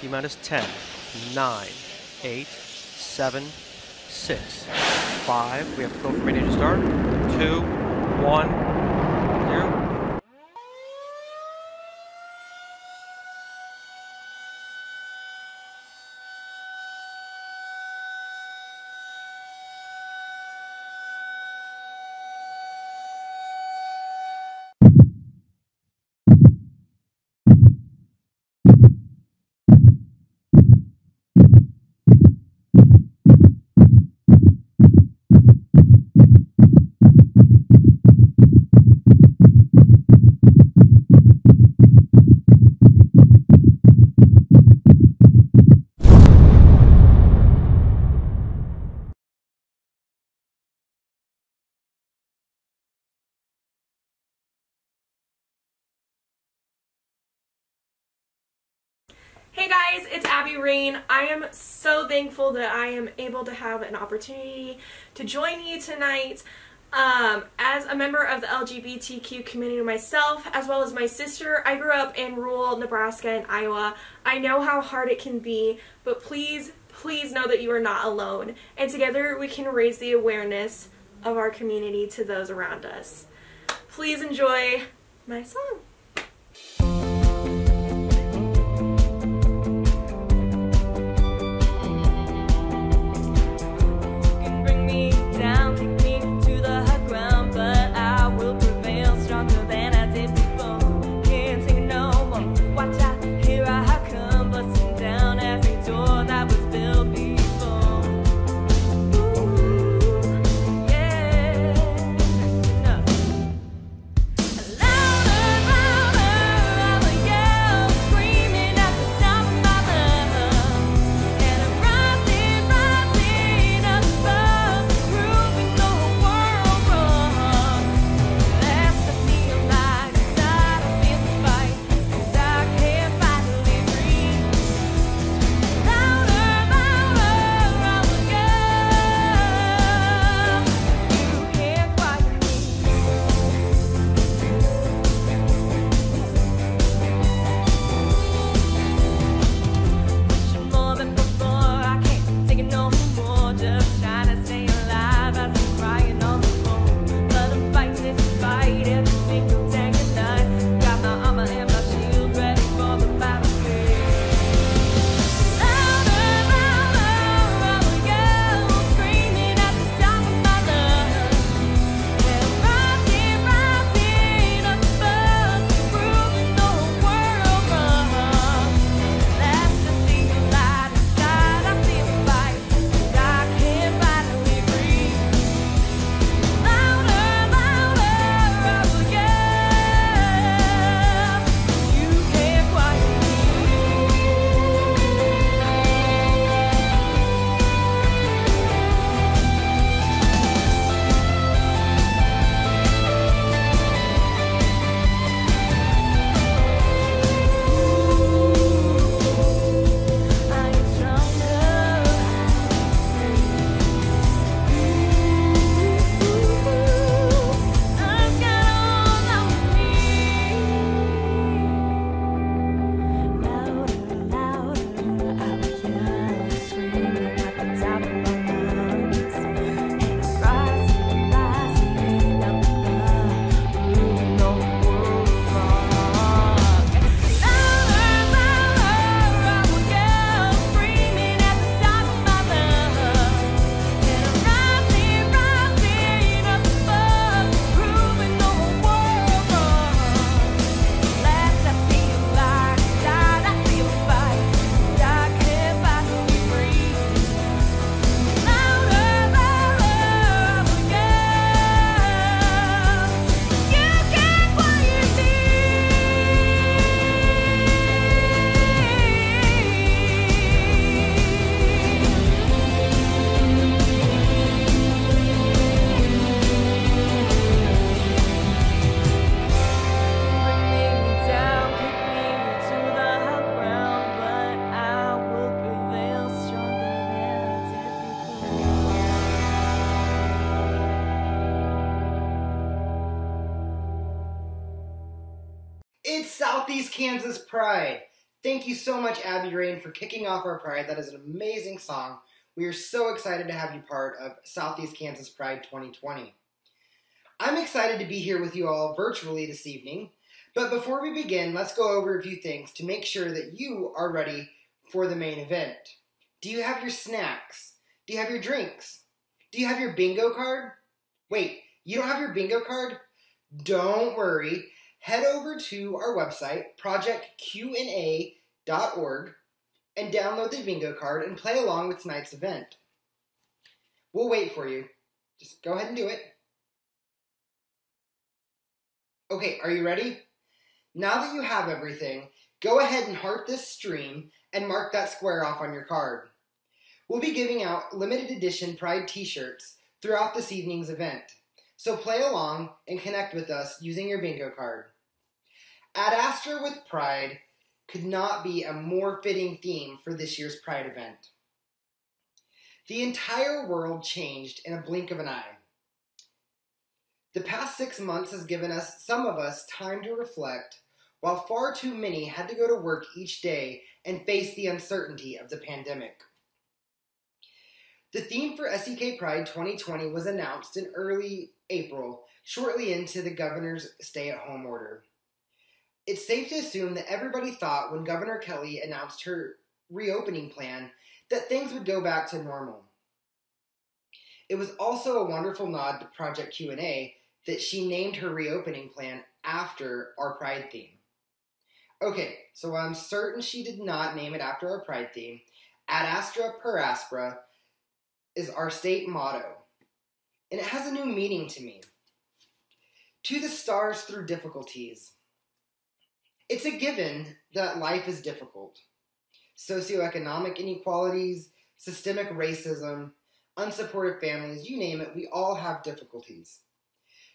T-minus 10, 9, 8, 7, 6, 5. We have to go from ready to start. 2, 1, 0. Hey guys, it's Abby Rain. I am so thankful that I am able to have an opportunity to join you tonight. As a member of the LGBTQ community myself, as well as my sister, I grew up in rural Nebraska and Iowa. I know how hard it can be, but please know that you are not alone. And together we can raise the awareness of our community to those around us. Please enjoy my song. It's Southeast Kansas Pride. Thank you so much, Abby Rain, for kicking off our Pride. That is an amazing song. We are so excited to have you part of Southeast Kansas Pride 2020. I'm excited to be here with you all virtually this evening, but before we begin, let's go over a few things to make sure that you are ready for the main event. Do you have your snacks? Do you have your drinks? Do you have your bingo card? Wait, you don't have your bingo card? Don't worry. Head over to our website, projectqna.org, and download the bingo card and play along with tonight's event. We'll wait for you. Just go ahead and do it. Okay, are you ready? Now that you have everything, go ahead and heart this stream and mark that square off on your card. We'll be giving out limited edition Pride t-shirts throughout this evening's event, so play along and connect with us using your bingo card. At Astra with Pride could not be a more fitting theme for this year's Pride event. The entire world changed in a blink of an eye. The past 6 months has given some of us time to reflect, while far too many had to go to work each day and face the uncertainty of the pandemic. The theme for SEK Pride 2020 was announced in early April, shortly into the governor's stay-at-home order. It's safe to assume that everybody thought when Governor Kelly announced her reopening plan that things would go back to normal. It was also a wonderful nod to Project Q&A that she named her reopening plan after our Pride theme. Okay, so while I'm certain she did not name it after our Pride theme, Ad Astra per Aspera is our state motto, and it has a new meaning to me. To the stars through difficulties. It's a given that life is difficult. Socioeconomic inequalities, systemic racism, unsupportive families, you name it, we all have difficulties.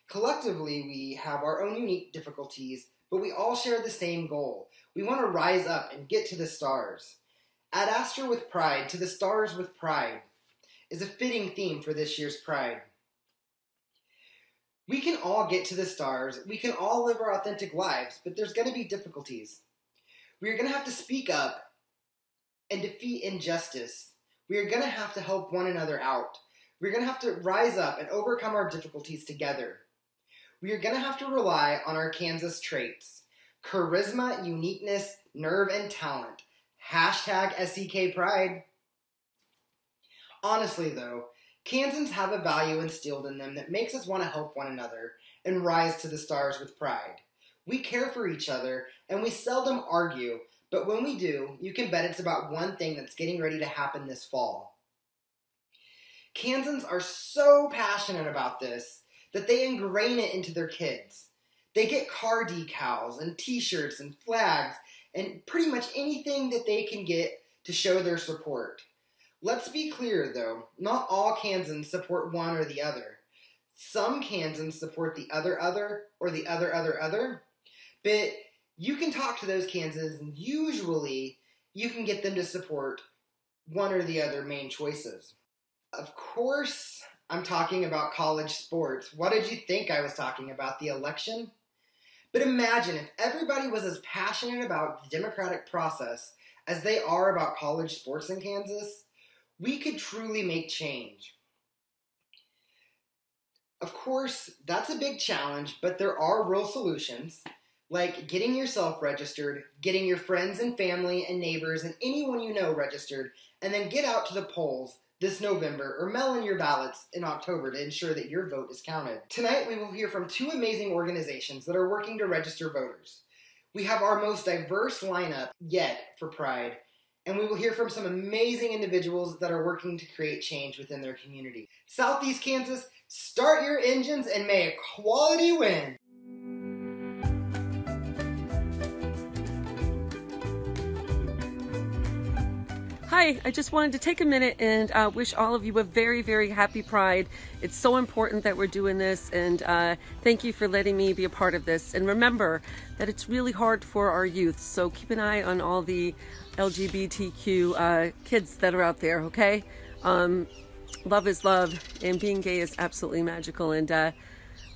Collectively, we have our own unique difficulties, but we all share the same goal. We want to rise up and get to the stars. Ad Astra with Pride, to the stars with pride, is a fitting theme for this year's Pride. We can all get to the stars, we can all live our authentic lives, but there's going to be difficulties. We are going to have to speak up and defeat injustice. We are going to have to help one another out. We're going to have to rise up and overcome our difficulties together. We are going to have to rely on our Kansas traits: charisma, uniqueness, nerve, and talent. Hashtag SEK Pride. Honestly though, Kansans have a value instilled in them that makes us want to help one another and rise to the stars with pride. We care for each other and we seldom argue, but when we do, you can bet it's about one thing that's getting ready to happen this fall. Kansans are so passionate about this that they ingrain it into their kids. They get car decals and t-shirts and flags and pretty much anything that they can get to show their support. Let's be clear though, not all Kansans support one or the other. Some Kansans support the other or the other, but you can talk to those Kansans and usually you can get them to support one or the other main choices. Of course, I'm talking about college sports. What did you think I was talking about? The election? But imagine if everybody was as passionate about the democratic process as they are about college sports in Kansas, we could truly make change. Of course, that's a big challenge, but there are real solutions, like getting yourself registered, getting your friends and family and neighbors and anyone you know registered, and then get out to the polls this November or mail in your ballots in October to ensure that your vote is counted. Tonight we will hear from two amazing organizations that are working to register voters. We have our most diverse lineup yet for Pride, and we will hear from some amazing individuals that are working to create change within their community. Southeast Kansas, start your engines and may equality win! Hi, I just wanted to take a minute and wish all of you a very, very happy Pride. It's so important that we're doing this, and thank you for letting me be a part of this. And remember that it's really hard for our youth, so keep an eye on all the LGBTQ kids that are out there, okay? Love is love, and being gay is absolutely magical. And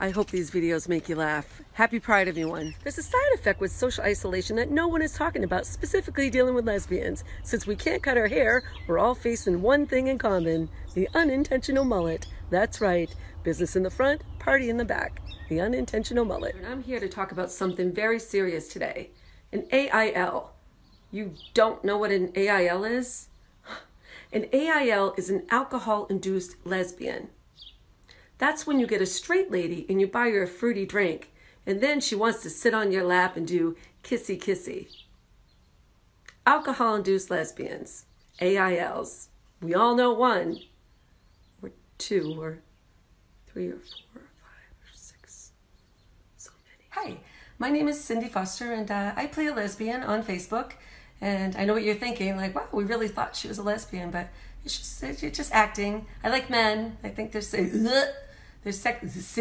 I hope these videos make you laugh. Happy Pride, everyone. There's a side effect with social isolation that no one is talking about, specifically dealing with lesbians. Since we can't cut our hair, we're all facing one thing in common: the unintentional mullet. That's right. Business in the front, party in the back. The unintentional mullet. And I'm here to talk about something very serious today. An AIL. You don't know what an AIL is? An AIL is an alcohol-induced lesbian. That's when you get a straight lady and you buy her a fruity drink, and then she wants to sit on your lap and do kissy kissy. Alcohol-induced lesbians, AILs. We all know one, or two, or three, or four, or five, or six. So many. Hi, my name is Cindy Foster, and I play a lesbian on Facebook. And I know what you're thinking, like, wow, we really thought she was a lesbian, but it's just acting. I like men. I think they're saying, there's sex.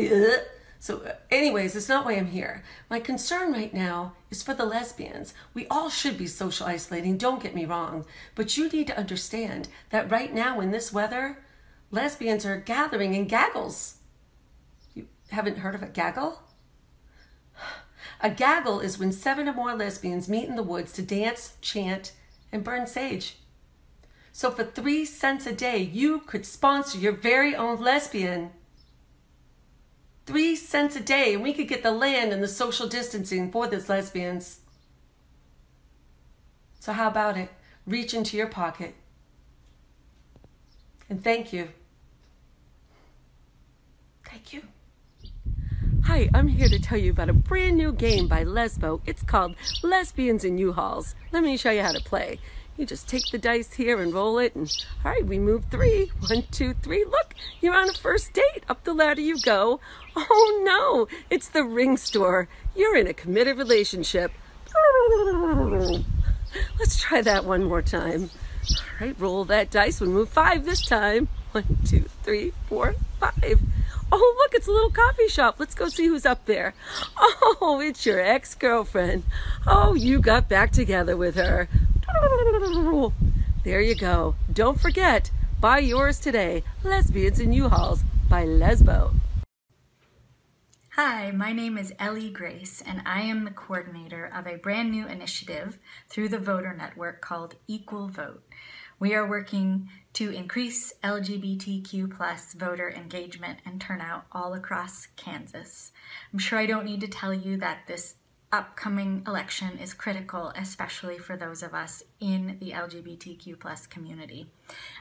So anyways, it's not why I'm here. My concern right now is for the lesbians. We all should be social isolating, don't get me wrong. But you need to understand that right now in this weather, lesbians are gathering in gaggles. You haven't heard of a gaggle? A gaggle is when 7 or more lesbians meet in the woods to dance, chant, and burn sage. So for 3 cents a day, you could sponsor your very own lesbian. 3 cents a day, and we could get the land and the social distancing for these lesbians. So how about it? Reach into your pocket. And thank you. Thank you. Hi, I'm here to tell you about a brand new game by Lesbo. It's called Lesbians in U-Hauls. Let me show you how to play. You just take the dice here and roll it, and all right, we move 3. 1, 2, 3. Look, you're on a first date. Up the ladder you go. Oh no, it's the ring store. You're in a committed relationship. Let's try that one more time. All right, roll that dice. We move 5 this time. 1, 2, 3, 4, 5. Oh, look, it's a little coffee shop. Let's go see who's up there. Oh, it's your ex-girlfriend. Oh, you got back together with her. There you go. Don't forget, buy yours today. Lesbians in U-Hauls by Lesbo. Hi, my name is Ellie Grace, and I am the coordinator of a brand new initiative through the voter network called Equal Vote. We are working to increase LGBTQ+ voter engagement and turnout all across Kansas. I'm sure I don't need to tell you that this upcoming election is critical, especially for those of us in the LGBTQ+ community.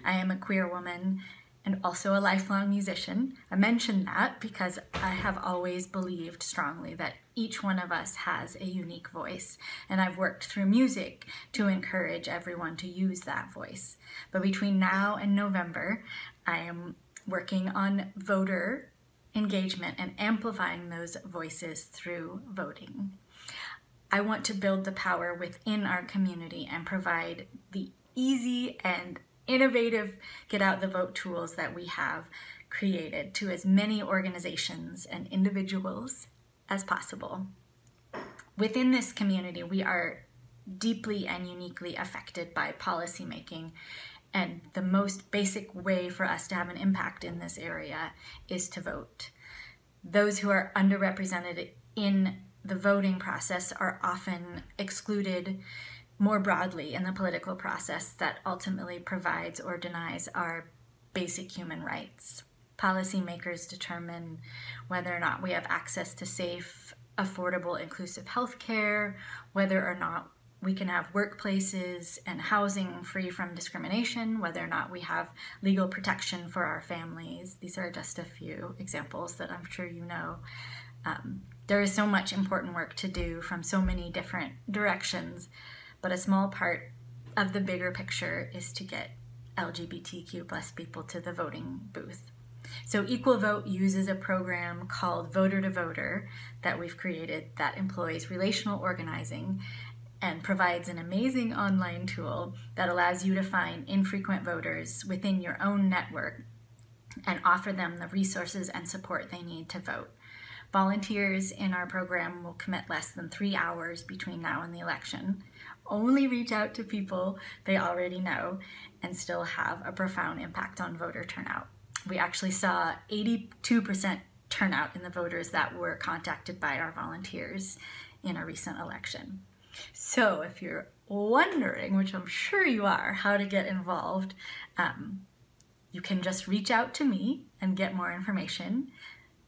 I am a queer woman and also a lifelong musician. I mention that because I have always believed strongly that each one of us has a unique voice, and I've worked through music to encourage everyone to use that voice. But between now and November, I am working on voter engagement and amplifying those voices through voting. I want to build the power within our community and provide the easy and innovative get out the vote tools that we have created to as many organizations and individuals as possible. Within this community, we are deeply and uniquely affected by policymaking, and the most basic way for us to have an impact in this area is to vote. Those who are underrepresented in the voting process are often excluded more broadly in the political process that ultimately provides or denies our basic human rights. Policymakers determine whether or not we have access to safe, affordable, inclusive health care, whether or not we can have workplaces and housing free from discrimination, whether or not we have legal protection for our families. These are just a few examples that I'm sure you know. There is so much important work to do from so many different directions, but a small part of the bigger picture is to get LGBTQ+ people to the voting booth. So Equal Vote uses a program called Voter to Voter that we've created that employs relational organizing and provides an amazing online tool that allows you to find infrequent voters within your own network and offer them the resources and support they need to vote. Volunteers in our program will commit less than 3 hours between now and the election, only reach out to people they already know, and still have a profound impact on voter turnout. We actually saw 82% turnout in the voters that were contacted by our volunteers in a recent election. So if you're wondering, which I'm sure you are, how to get involved, you can just reach out to me and get more information.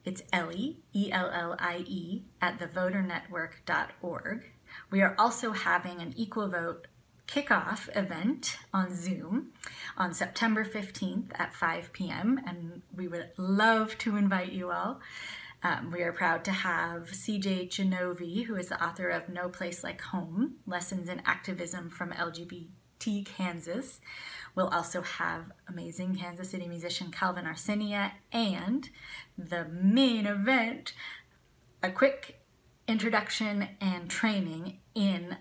It's Ellie, E-L-L-I-E, at thevoternetwork.org. We are also having an Equal Vote kickoff event on Zoom on September 15th at 5 p.m. and we would love to invite you all. We are proud to have CJ Genovi, who is the author of No Place Like Home, Lessons in Activism from LGBT Kansas. We'll also have amazing Kansas City musician Calvin Arsenia, and the main event, a quick introduction and training in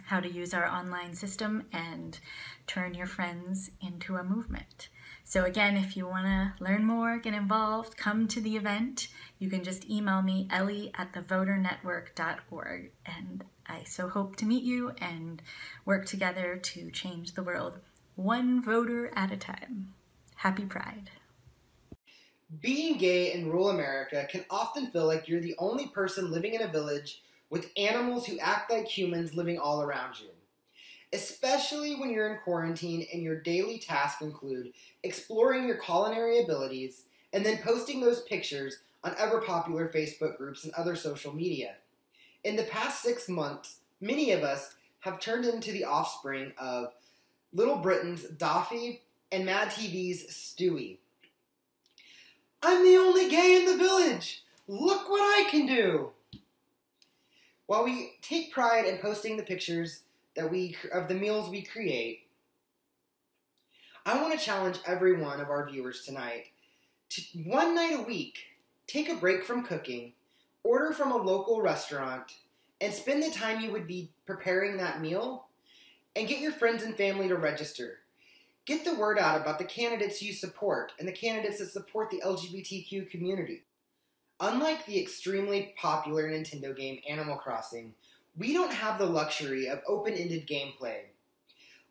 how to use our online system and turn your friends into a movement. So again, if you want to learn more, get involved, come to the event, you can just email me, Ellie at thevoternetwork.org. And I so hope to meet you and work together to change the world one voter at a time. Happy Pride. Being gay in rural America can often feel like you're the only person living in a village with animals who act like humans living all around you. Especially when you're in quarantine and your daily tasks include exploring your culinary abilities and then posting those pictures on ever-popular Facebook groups and other social media. In the past 6 months, many of us have turned into the offspring of Little Britain's Daffy and Mad TV's Stewie. I'm the only gay in the village! Look what I can do! While we take pride in posting the pictures of the meals we create, I want to challenge every one of our viewers tonight to one night a week, take a break from cooking, order from a local restaurant, and spend the time you would be preparing that meal, and get your friends and family to register. Get the word out about the candidates you support and the candidates that support the LGBTQ community. Unlike the extremely popular Nintendo game Animal Crossing, we don't have the luxury of open-ended gameplay.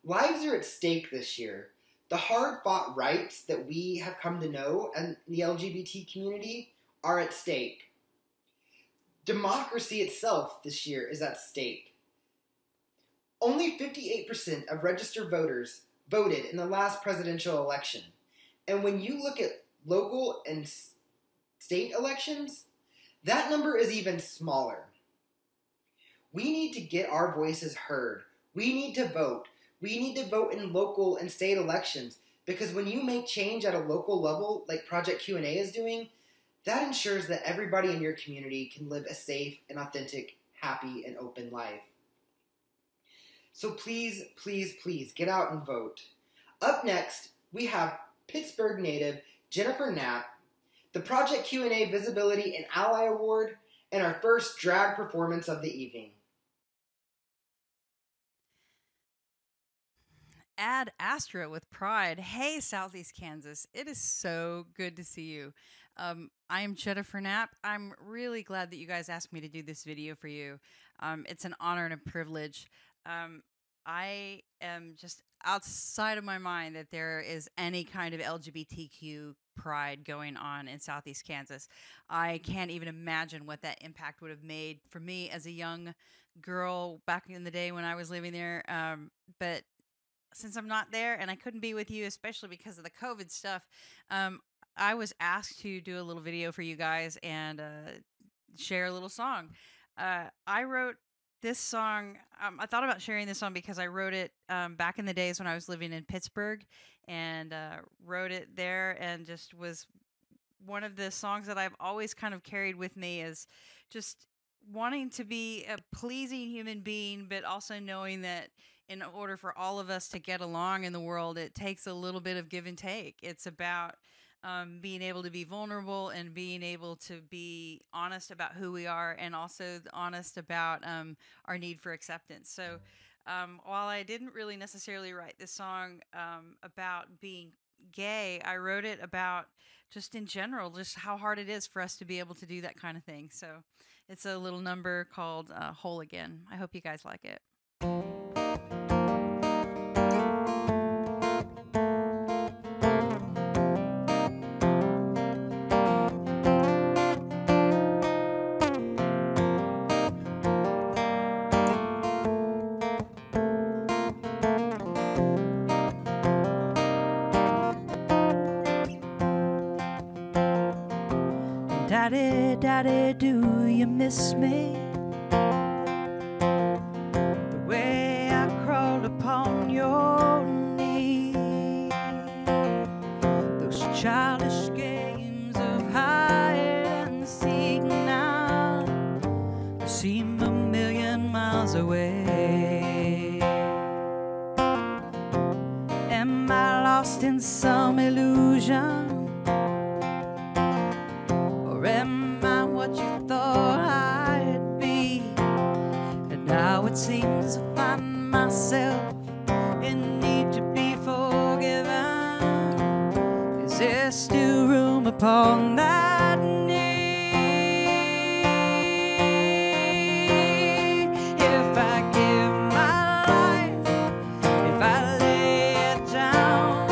Lives are at stake this year. The hard-fought rights that we have come to know in the LGBT community are at stake. Democracy itself this year is at stake. Only 58% of registered voters voted in the last presidential election. And when you look at local and state elections, that number is even smaller. We need to get our voices heard. We need to vote. We need to vote in local and state elections, because when you make change at a local level, like Project Q&A is doing, that ensures that everybody in your community can live a safe and authentic, happy, and open life. So please, please, please get out and vote. Up next, we have Pittsburgh native Jennifer Knapp, the Project Q&A Visibility and Ally Award, and our first drag performance of the evening. Add Astra with pride. Hey, Southeast Kansas. It is so good to see you. I am Jennifer Knapp. I'm really glad that you guys asked me to do this video for you. It's an honor and a privilege. I am just outside of my mind that there is any kind of LGBTQ pride going on in Southeast Kansas. I can't even imagine what that impact would have made for me as a young girl back in the day when I was living there. But since I'm not there and I couldn't be with you, especially because of the COVID stuff, I was asked to do a little video for you guys and share a little song. I wrote this song. I thought about sharing this song because I wrote it back in the days when I was living in Pittsburgh, and wrote it there, and just was one of the songs that I've always kind of carried with me, is just wanting to be a pleasing human being, but also knowing that in order for all of us to get along in the world, it takes a little bit of give and take. It's about being able to be vulnerable and being able to be honest about who we are, and also honest about our need for acceptance. So while I didn't really necessarily write this song about being gay, I wrote it about just in general, just how hard it is for us to be able to do that kind of thing. So it's a little number called Whole Again. I hope you guys like it. Daddy, Daddy, do you miss me? The way I crawled upon your knee, those childish games of hide and seek now seem a million miles away. Am I lost in some illusion? Or am I what you thought I'd be? And now it seems to find myself in need to be forgiven. Is there still room upon that knee? If I give my life, if I lay it down,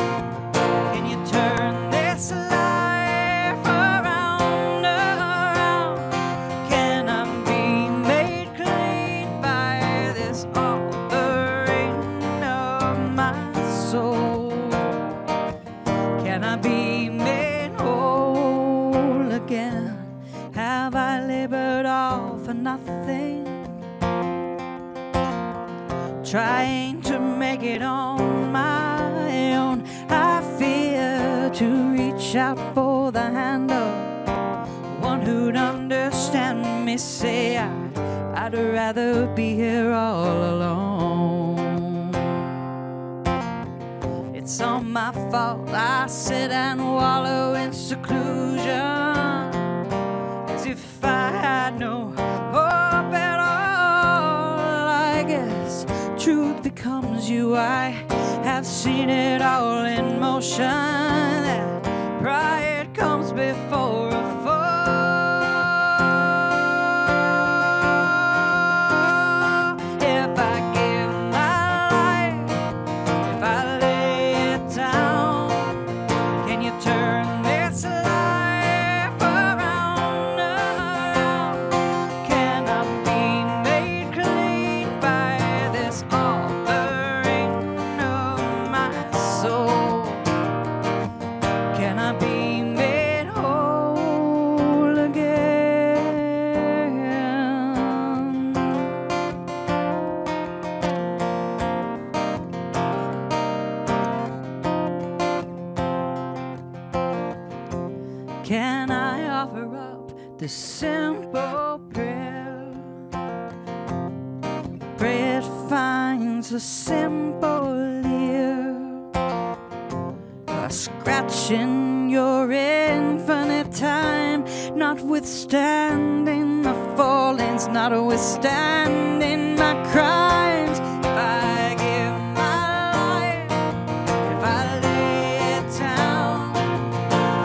can you turn this life around, around? Can I be made clean by this offering of my soul? Can I be made whole again? Have I labored all for nothing? Trying to make it on my own. I fear to reach out for the hand of one who'd understand me. Say I'd rather be here all alone. It's all my fault. I sit and wallow in seclusion, as if I had no hope at all. I guess truth becomes you. I have seen it all in motion. That pride comes before a fall. If I give my life, if I lay it down, can you turn this life around, around? Can I be made clean by this offering of my soul? Can I be made whole again? Can I offer up this simple prayer? Pray it finds a simple ear, a scratch in your infinite time, notwithstanding my fallings, notwithstanding my crimes. If I give my life, if I lay it down,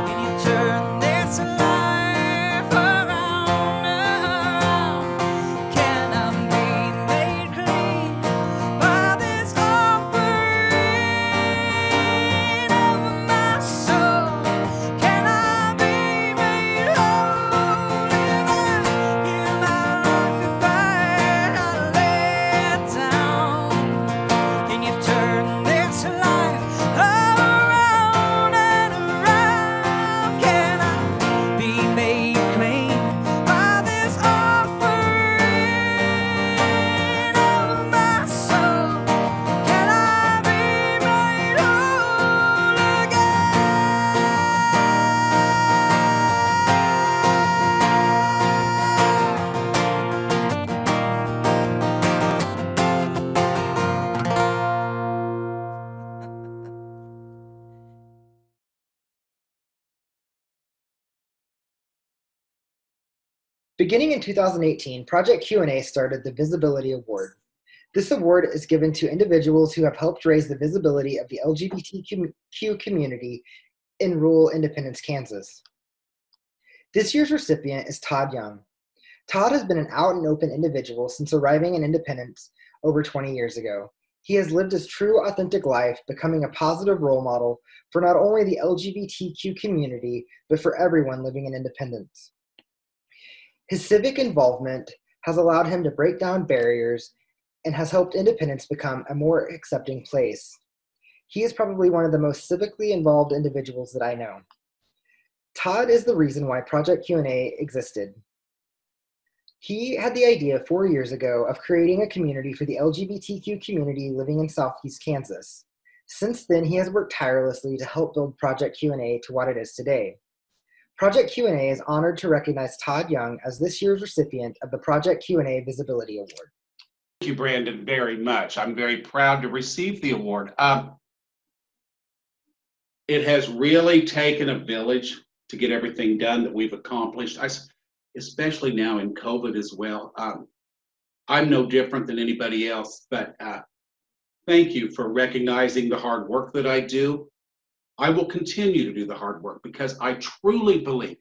can you turn this life around, around? Can I be made clean by this offering of my soul? Can I be made whole if I give my life, if I lay it down? Can you turn this life around and around? Can I be made clean by this offering of my soul? Can I be made whole Beginning in 2018, Project Q&A started the Visibility Award. This award is given to individuals who have helped raise the visibility of the LGBTQ community in rural Independence, Kansas. This year's recipient is Todd Young. Todd has been an out and open individual since arriving in Independence over 20 years ago. He has lived his true, authentic life, becoming a positive role model for not only the LGBTQ community, but for everyone living in Independence. His civic involvement has allowed him to break down barriers and has helped Independence become a more accepting place. He is probably one of the most civically involved individuals that I know. Todd is the reason why Project Q&A existed. He had the idea 4 years ago of creating a community for the LGBTQ community living in Southeast Kansas. Since then, he has worked tirelessly to help build Project Q&A to what it is today. Project Q&A is honored to recognize Todd Young as this year's recipient of the Project Q&A Visibility Award. Thank you, Brandon, very much. I'm very proud to receive the award. It has really taken a village to get everything done that we've accomplished, especially now in COVID as well. I'm no different than anybody else, but thank you for recognizing the hard work that I do. I will continue to do the hard work because I truly believe,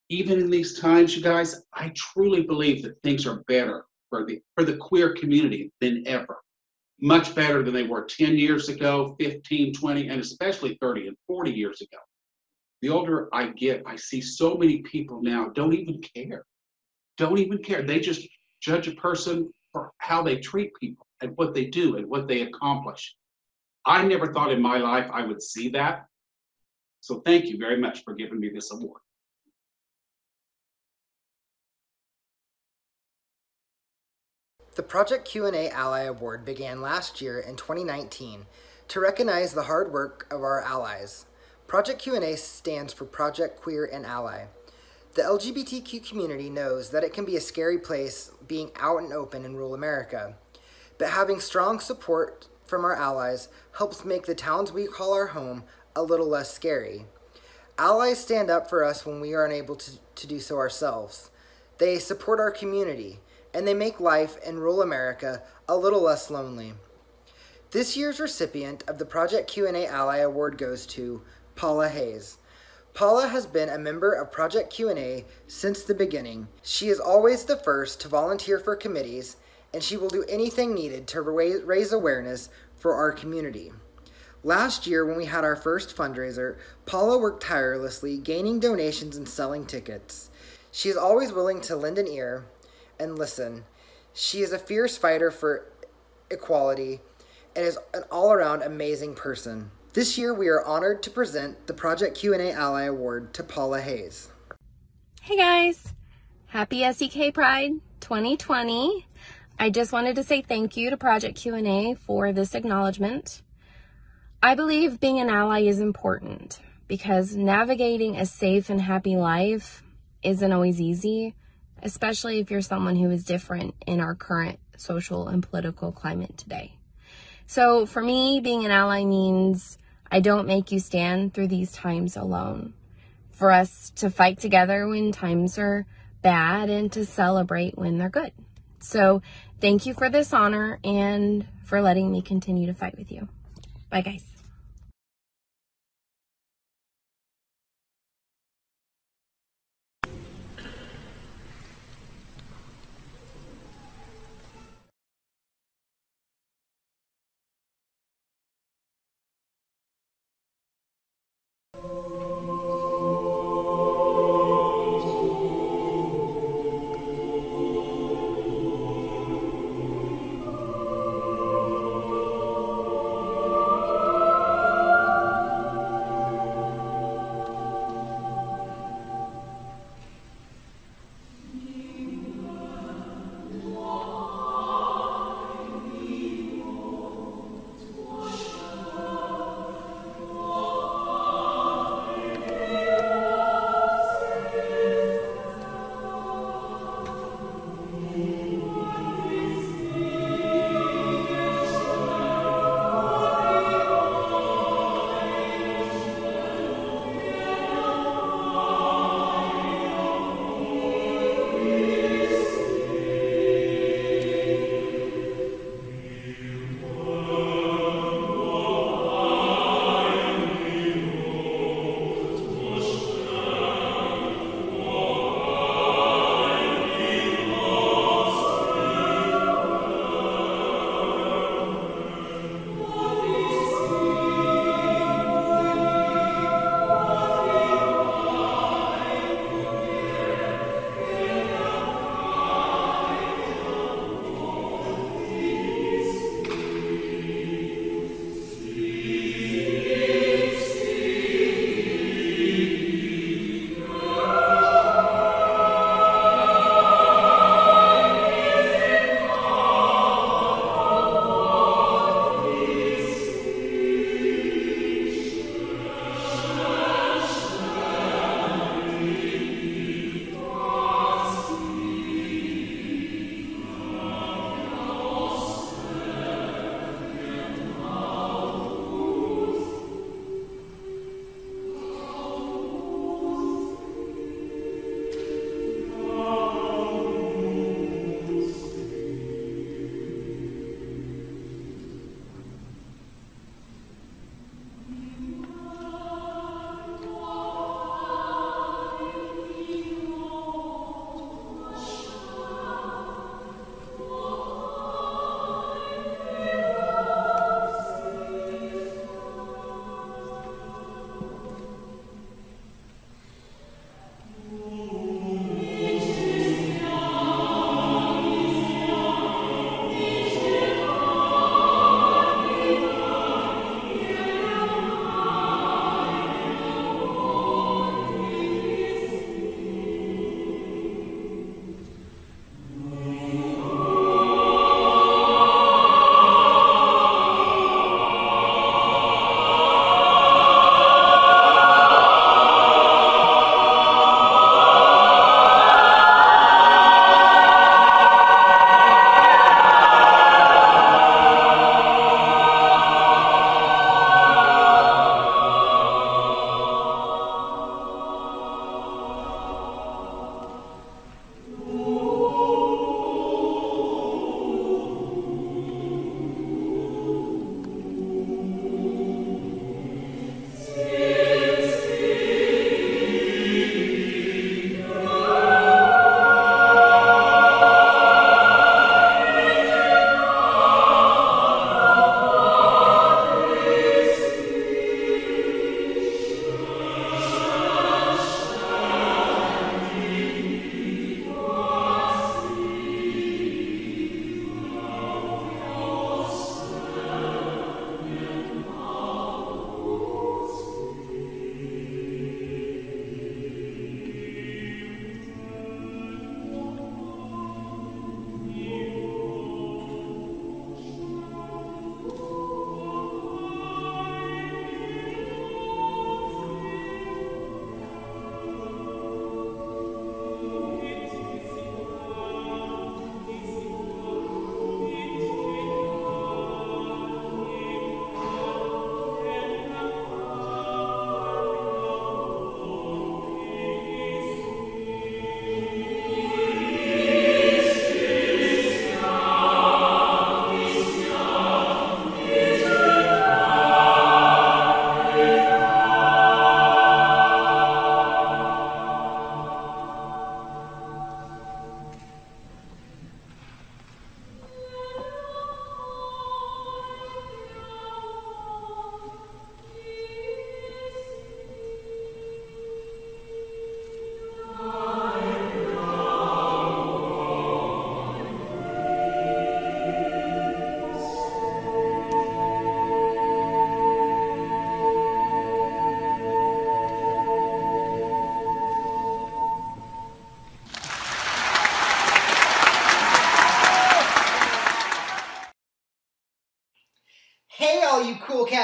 even in these times, you guys, I truly believe that things are better for the queer community than ever. Much better than they were 10 years ago, 15, 20, and especially 30 and 40 years ago. The older I get, I see so many people now don't even care. Don't even care. They just judge a person for how they treat people and what they do and what they accomplish. I never thought in my life I would see that. So thank you very much for giving me this award. The Project Q&A Ally Award began last year in 2019 to recognize the hard work of our allies. Project Q&A stands for Project Queer and Ally. The LGBTQ community knows that it can be a scary place being out and open in rural America, but having strong support from our allies helps make the towns we call our home a little less scary. Allies stand up for us when we are unable to do so ourselves. They support our community, and they make life in rural America a little less lonely. This year's recipient of the Project Q&A Ally Award goes to Paula Hayes. Paula has been a member of Project Q&A since the beginning. She is always the first to volunteer for committees, and she will do anything needed to raise awareness for our community. Last year, when we had our first fundraiser, Paula worked tirelessly, gaining donations and selling tickets. She is always willing to lend an ear and listen. She is a fierce fighter for equality and is an all-around amazing person. This year, we are honored to present the Project Q&A Ally Award to Paula Hayes. Hey guys, happy SEK Pride 2020. I just wanted to say thank you to Project Q&A for this acknowledgement. I believe being an ally is important because navigating a safe and happy life isn't always easy, especially if you're someone who is different in our current social and political climate today. So for me, being an ally means I don't make you stand through these times alone. For us to fight together when times are bad and to celebrate when they're good. So thank you for this honor and for letting me continue to fight with you. Bye guys.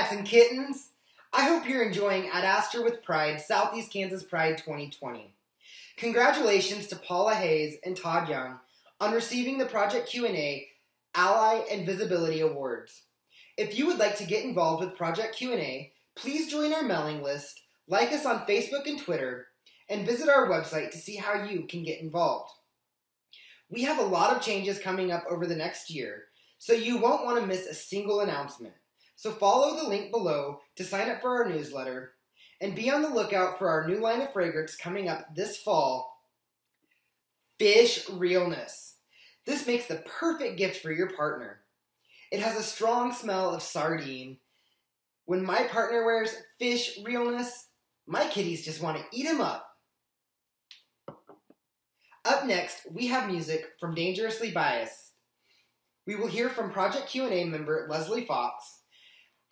cats and kittens. I hope you're enjoying At Astra with Pride, Southeast Kansas Pride 2020. Congratulations to Paula Hayes and Todd Young on receiving the Project Q&A Ally and Visibility Awards. If you would like to get involved with Project Q&A, please join our mailing list, like us on Facebook and Twitter, and visit our website to see how you can get involved. We have a lot of changes coming up over the next year, so you won't want to miss a single announcement. So follow the link below to sign up for our newsletter, and be on the lookout for our new line of fragrance coming up this fall, Fish Realness. This makes the perfect gift for your partner. It has a strong smell of sardine. When my partner wears Fish Realness, my kitties just want to eat him up. Up next, we have music from Dangerously Biased. We will hear from Project Q&A member Leslie Fox.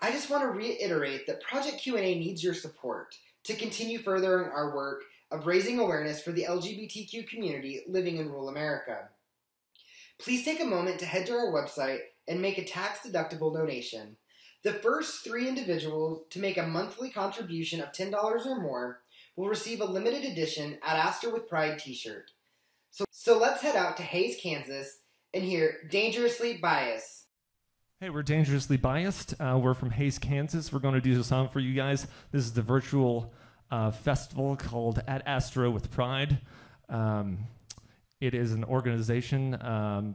I just want to reiterate that Project Q&A needs your support to continue furthering our work of raising awareness for the LGBTQ community living in rural America. Please take a moment to head to our website and make a tax-deductible donation. The first 3 individuals to make a monthly contribution of $10 or more will receive a limited edition At Astra with Pride t-shirt. So let's head out to Hays, Kansas, and hear Dangerously Biased. Hey, we're Dangerously Biased. We're from Hays, Kansas. We're going to do a song for you guys. This is the virtual festival called At Astra with Pride. It is an organization,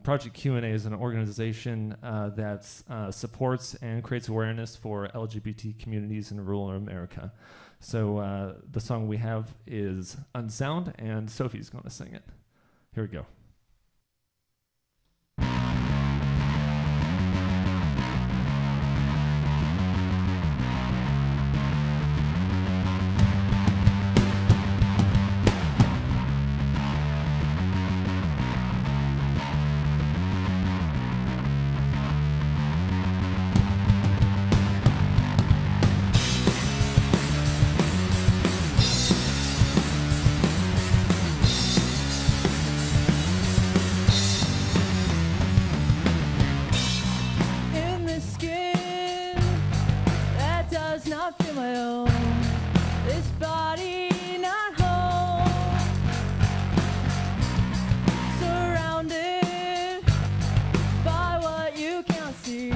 Project Q&A is an organization that supports and creates awareness for LGBT communities in rural America. So the song we have is Unsound, and Sophie's going to sing it. Here we go. Surrounded by what you can't see.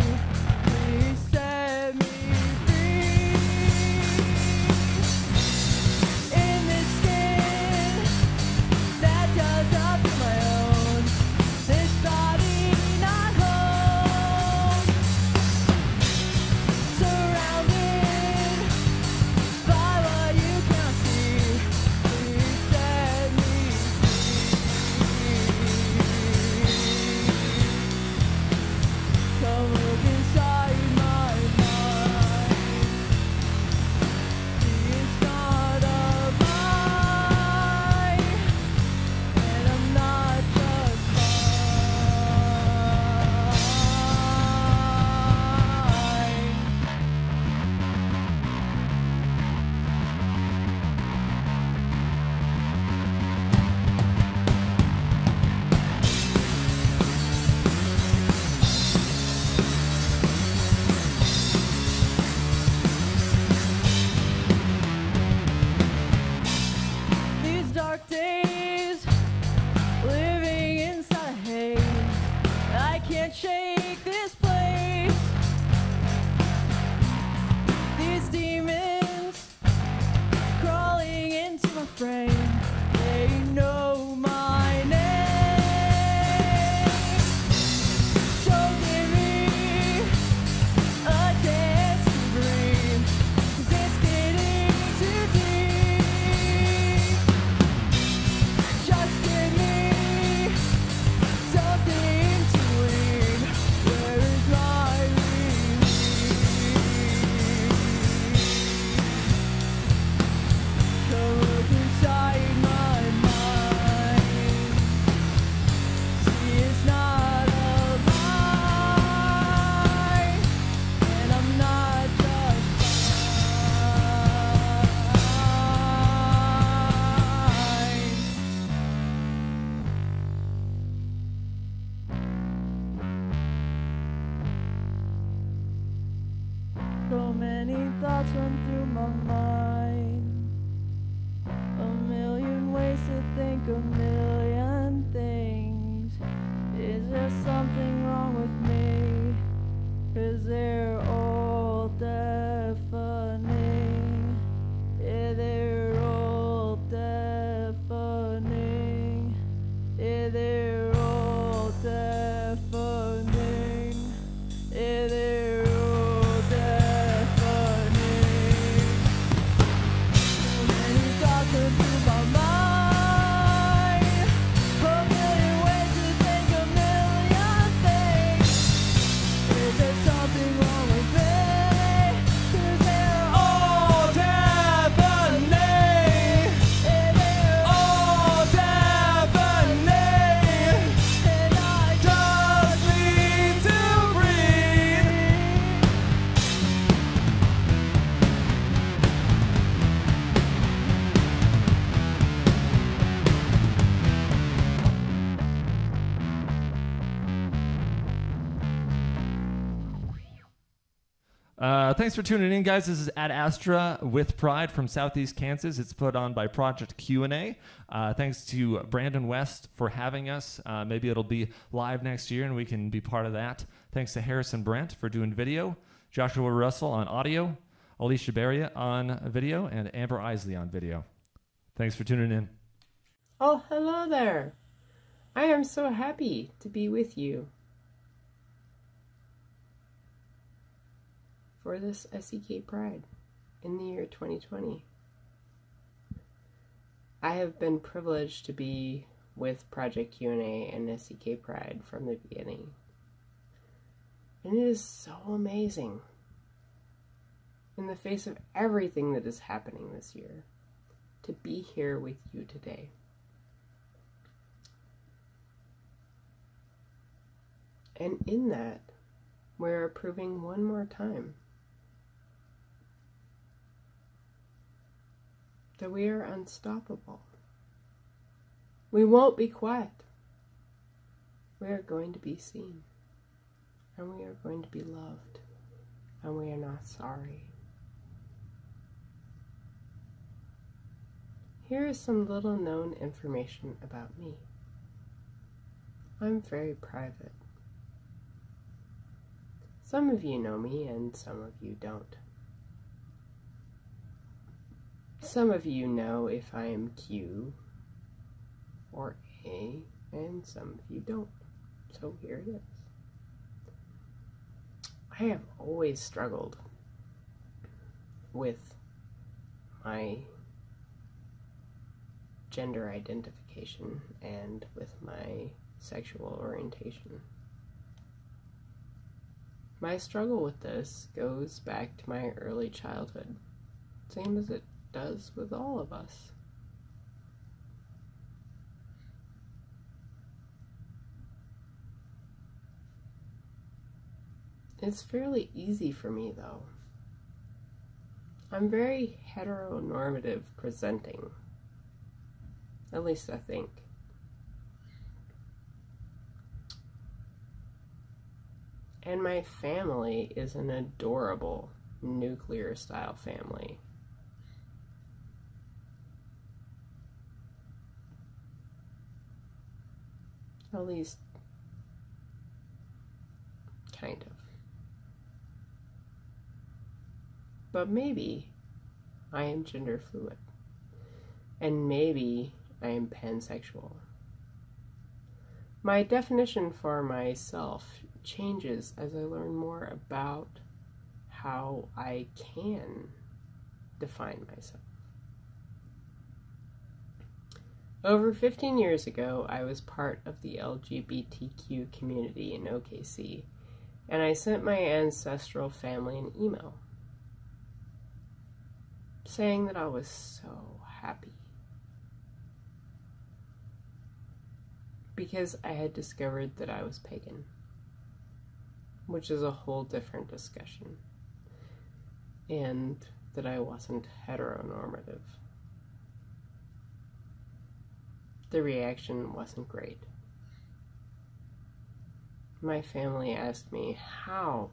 many thoughts run through my mind. A million ways to think, a million things. Is there something wrong with me? 'Cause they're all deafening. Yeah, they're all deafening. Yeah, they're all deafening. Yeah, they're all deafening. So many thoughts run through my mind. A million ways to think, a million things. Is there something wrong with me? 'Cause they're all deafening. Yeah, they're all deafening. And I just need to breathe. Thanks for tuning in, guys. This is Ad Astra with Pride from Southeast Kansas. It's put on by Project Q&A. Thanks to Brandon West for having us. Maybe it'll be live next year and we can be part of that. Thanks to Harrison Brent for doing video, Joshua Russell on audio, Alicia Beria on video, and Amber Isley on video. Thanks for tuning in. Oh, hello there. I am so happy to be with you for this SEK Pride in the year 2020. I have been privileged to be with Project Q&A and SEK Pride from the beginning. And it is so amazing, in the face of everything that is happening this year, to be here with you today. And in that, we're proving one more time that we are unstoppable. We won't be quiet. We are going to be seen. And we are going to be loved. And we are not sorry. Here is some little known information about me. I'm very private. Some of you know me and some of you don't. Some of you know if I am Q or A, and some of you don't. So here it is. I have always struggled with my gender identification and with my sexual orientation. My struggle with this goes back to my early childhood, same as it does with all of us. It's fairly easy for me, though. I'm very heteronormative presenting. At least I think. And my family is an adorable nuclear-style family. At least, kind of. But maybe I am gender fluid. And maybe I am pansexual. My definition for myself changes as I learn more about how I can define myself. Over 15 years ago, I was part of the LGBTQ community in OKC, and I sent my ancestral family an email saying that I was so happy because I had discovered that I was pagan, which is a whole different discussion, and that I wasn't heteronormative. The reaction wasn't great. My family asked me, how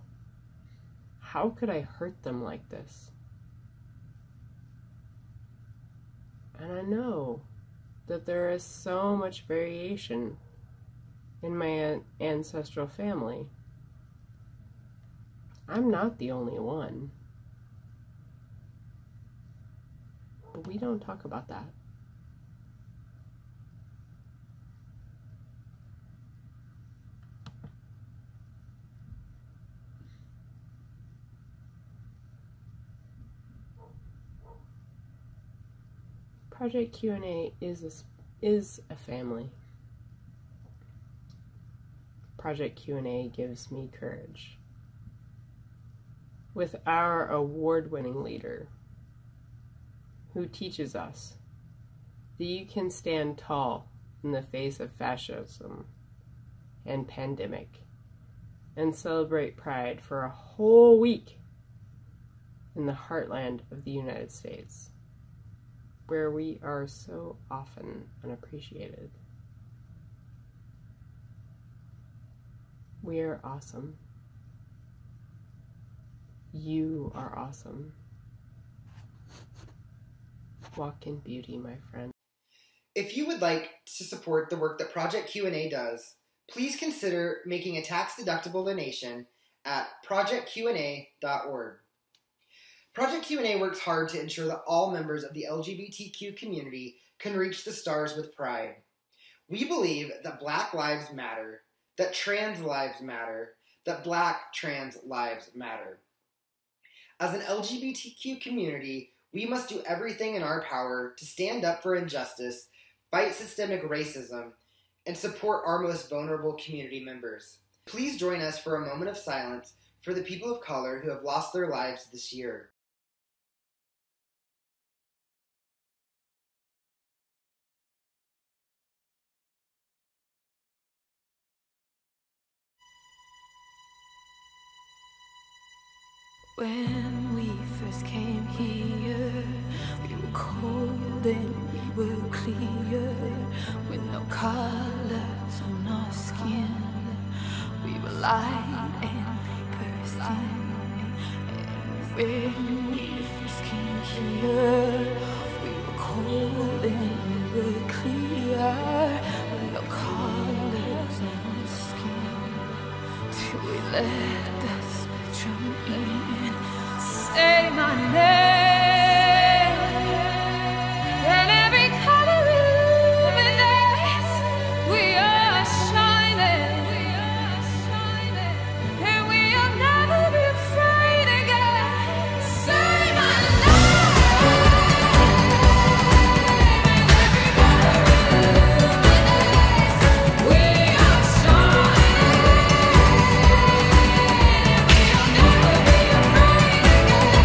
how could I hurt them like this? And I know that there is so much variation in my ancestral family. I'm not the only one. But we don't talk about that. Project Q&A is a family. Project Q&A gives me courage. With our award-winning leader, who teaches us that you can stand tall in the face of fascism and pandemic and celebrate Pride for a whole week in the heartland of the United States, where we are so often unappreciated. We are awesome. You are awesome. Walk in beauty, my friend. If you would like to support the work that Project Q&A does, please consider making a tax-deductible donation at projectqa.org. Project Q&A works hard to ensure that all members of the LGBTQ community can reach the stars with pride. We believe that Black lives matter, that trans lives matter, that Black trans lives matter. As an LGBTQ community, we must do everything in our power to stand up for injustice, fight systemic racism, and support our most vulnerable community members. Please join us for a moment of silence for the people of color who have lost their lives this year. When we first came here, we were cold and we were clear, with no colors on our skin. We were light and paper thin. And when we first came here, we were cold and we were clear, with no colors on our skin. Till we let the spectrum in. Say my name, and every color we live in this, we are shining, and we'll never be afraid again. Say my name, and every color we live in this, we are shining, and we'll never be afraid again.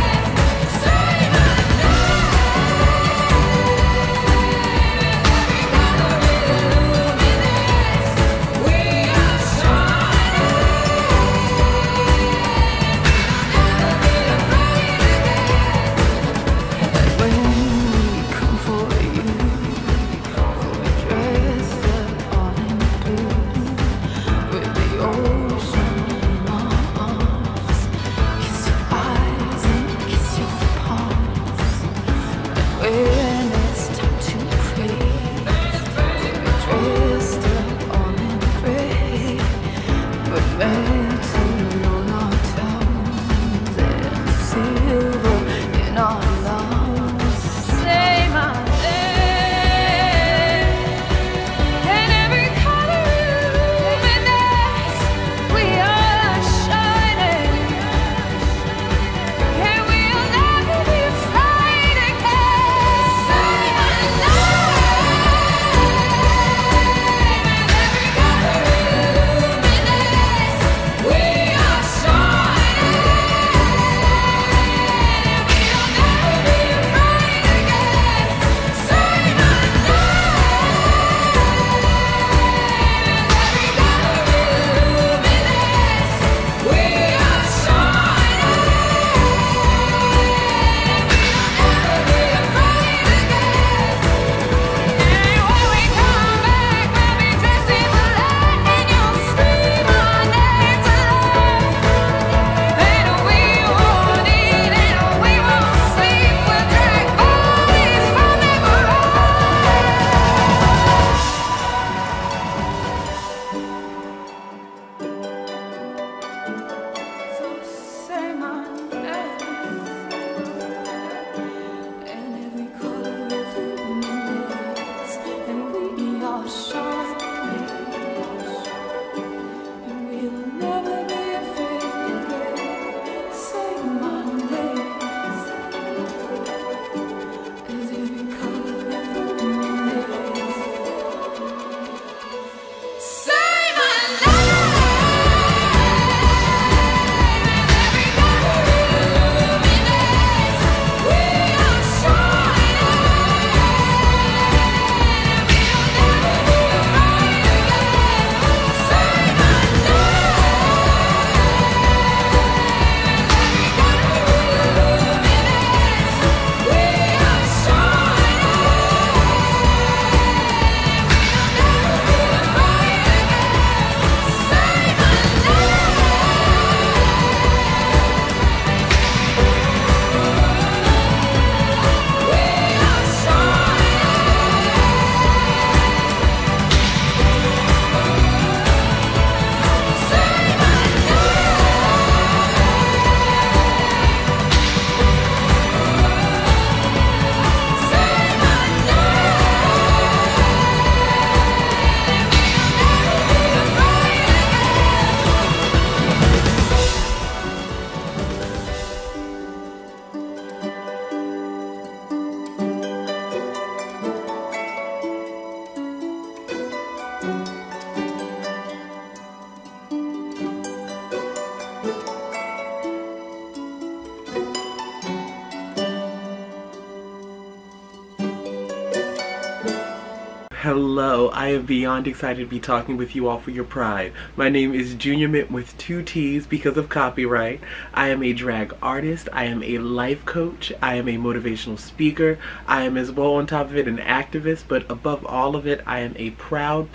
Hello, I am beyond excited to be talking with you all for your pride. My name is Junior Mint with 2 T's because of copyright. I am a drag artist, I am a life coach, I am a motivational speaker, I am as well on top of it an activist, but above all of it, I am a proud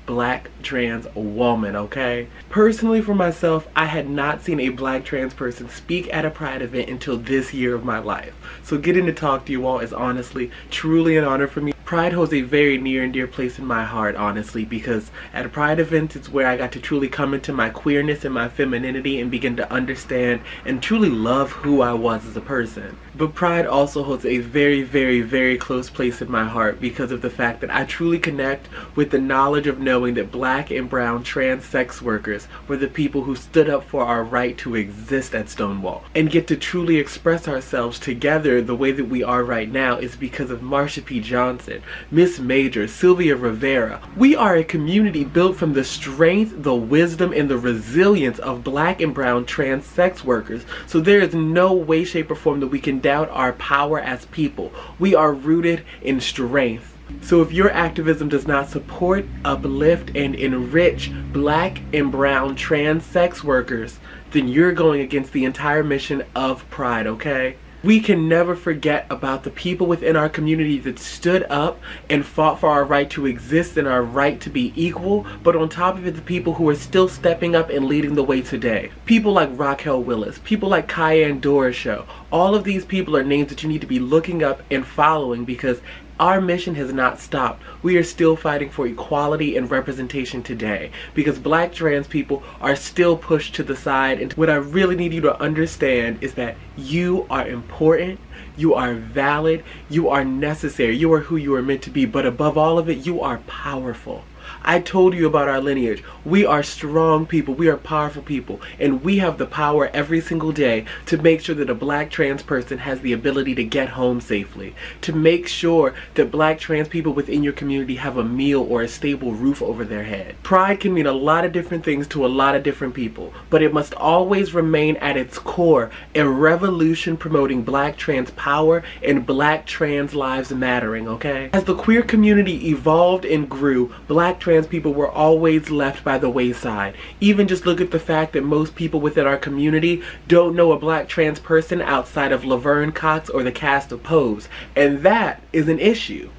black trans woman, okay? Personally for myself, I had not seen a black trans person speak at a pride event until this year of my life. So getting to talk to you all is honestly, truly an honor for me. Pride holds a very near and dear place in my heart, honestly, because at a pride event, it's where I got to truly come into my queerness and my femininity and begin to understand and truly love who I was as a person. But pride also holds a very, very, very close place in my heart because of the fact that I truly connect with the knowledge of knowing that black and brown trans sex workers were the people who stood up for our right to exist at Stonewall and get to truly express ourselves together the way that we are right now is because of Marsha P. Johnson, Miss Major, Sylvia Rivera. We are a community built from the strength, the wisdom, and the resilience of black and brown trans sex workers. So there is no way, shape, or form that we can doubt our power as people. We are rooted in strength. So if your activism does not support, uplift, and enrich black and brown trans sex workers, then you're going against the entire mission of Pride, okay? We can never forget about the people within our community that stood up and fought for our right to exist and our right to be equal, but on top of it, the people who are still stepping up and leading the way today. People like Raquel Willis, people like Kyan Dorishow. All of these people are names that you need to be looking up and following because our mission has not stopped. We are still fighting for equality and representation today because black trans people are still pushed to the side. And what I really need you to understand is that you are important, you are valid, you are necessary, you are who you are meant to be, but above all of it, you are powerful. I told you about our lineage. We are strong people, we are powerful people, and we have the power every single day to make sure that a black trans person has the ability to get home safely, to make sure that black trans people within your community have a meal or a stable roof over their head. Pride can mean a lot of different things to a lot of different people, but it must always remain at its core a revolution promoting black trans power and black trans lives mattering, okay? As the queer community evolved and grew, black trans people were always left by the wayside. Even just look at the fact that most people within our community don't know a black trans person outside of Laverne Cox or the cast of Pose, and that is an issue.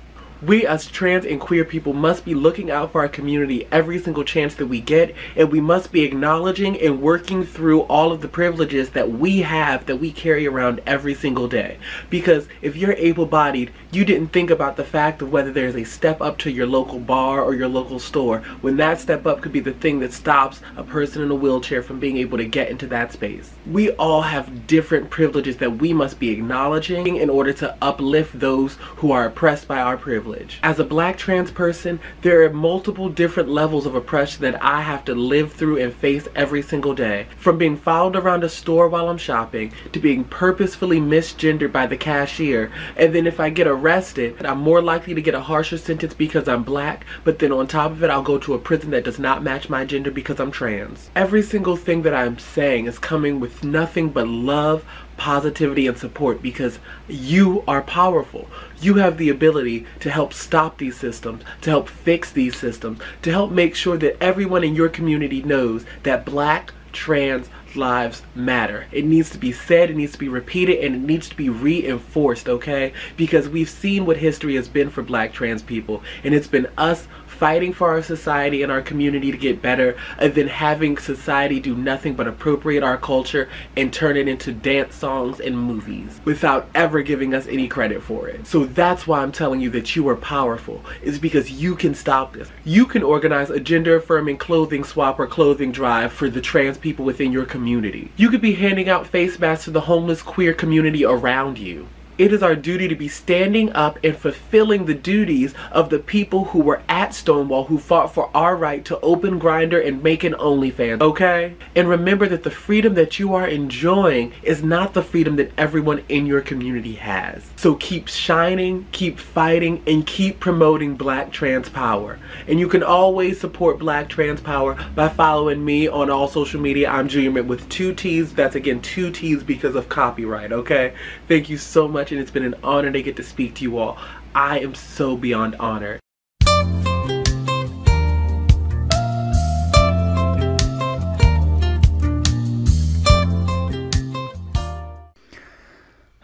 We as trans and queer people must be looking out for our community every single chance that we get, and we must be acknowledging and working through all of the privileges that we have, that we carry around every single day. Because if you're able-bodied, you didn't think about the fact of whether there's a step up to your local bar or your local store, when that step up could be the thing that stops a person in a wheelchair from being able to get into that space. We all have different privileges that we must be acknowledging in order to uplift those who are oppressed by our privilege. As a black trans person, there are multiple different levels of oppression that I have to live through and face every single day. From being followed around a store while I'm shopping, to being purposefully misgendered by the cashier, and then if I get arrested, I'm more likely to get a harsher sentence because I'm black, but then on top of it, I'll go to a prison that does not match my gender because I'm trans. Every single thing that I'm saying is coming with nothing but love, positivity, and support because you are powerful. You have the ability to help stop these systems, to help fix these systems, to help make sure that everyone in your community knows that black trans lives matter. It needs to be said, it needs to be repeated, and it needs to be reinforced, okay? Because we've seen what history has been for black trans people, and it's been us fighting for our society and our community to get better, and then having society do nothing but appropriate our culture and turn it into dance songs and movies without ever giving us any credit for it. So that's why I'm telling you that you are powerful, is because you can stop this. You can organize a gender-affirming clothing swap or clothing drive for the trans people within your community. You could be handing out face masks to the homeless queer community around you. It is our duty to be standing up and fulfilling the duties of the people who were at Stonewall, who fought for our right to open Grindr and make an OnlyFans, okay? And remember that the freedom that you are enjoying is not the freedom that everyone in your community has. So keep shining, keep fighting, and keep promoting black trans power. And you can always support black trans power by following me on all social media. I'm Junior Mint with 2 T's. That's again 2 T's because of copyright, okay? Thank you so much, and it's been an honor to get to speak to you all. I am so beyond honored.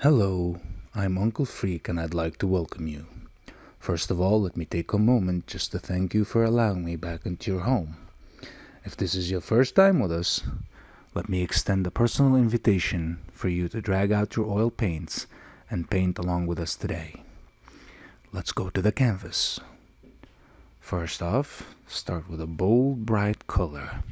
Hello, I'm Uncle Freak and I'd like to welcome you. First of all, let me take a moment just to thank you for allowing me back into your home. If this is your first time with us, let me extend a personal invitation for you to drag out your oil paints and paint along with us today. Let's go to the canvas. First off, start with a bold, bright color.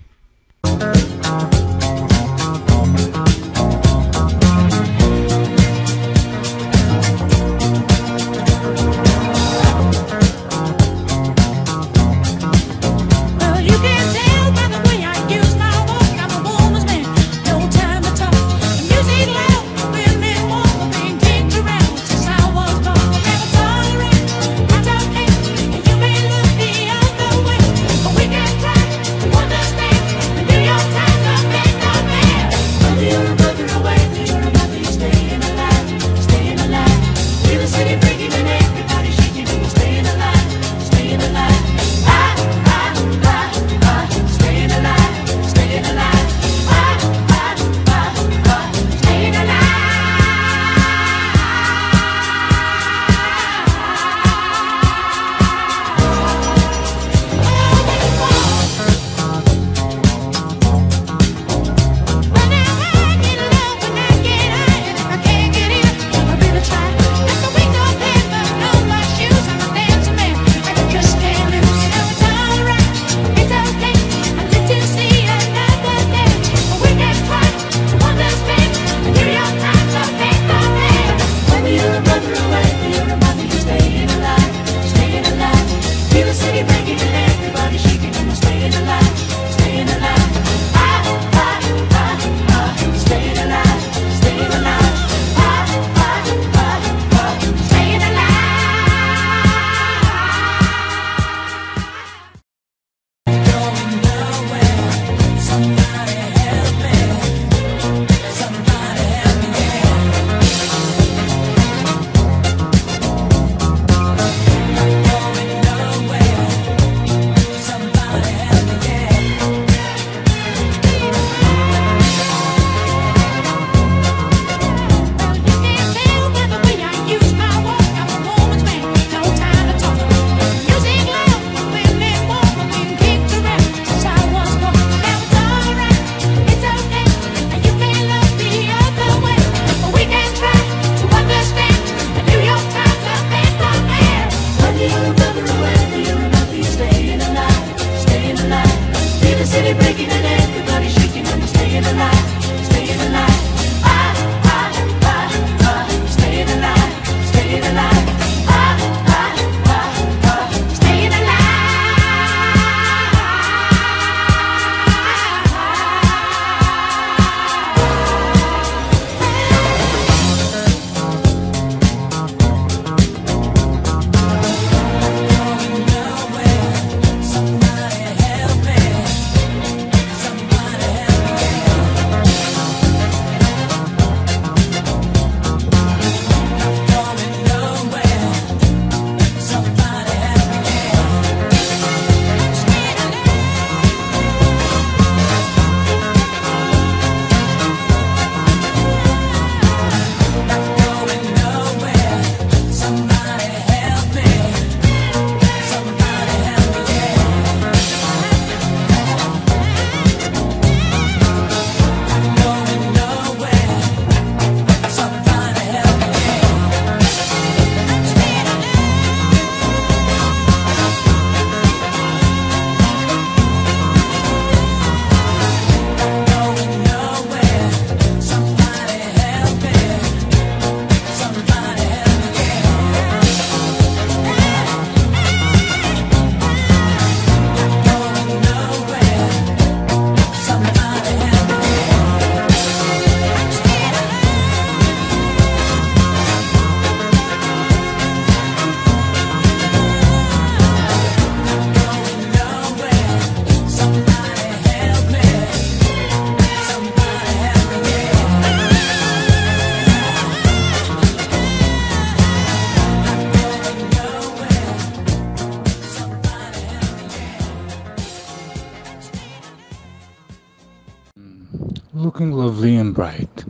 Looking lovely and bright.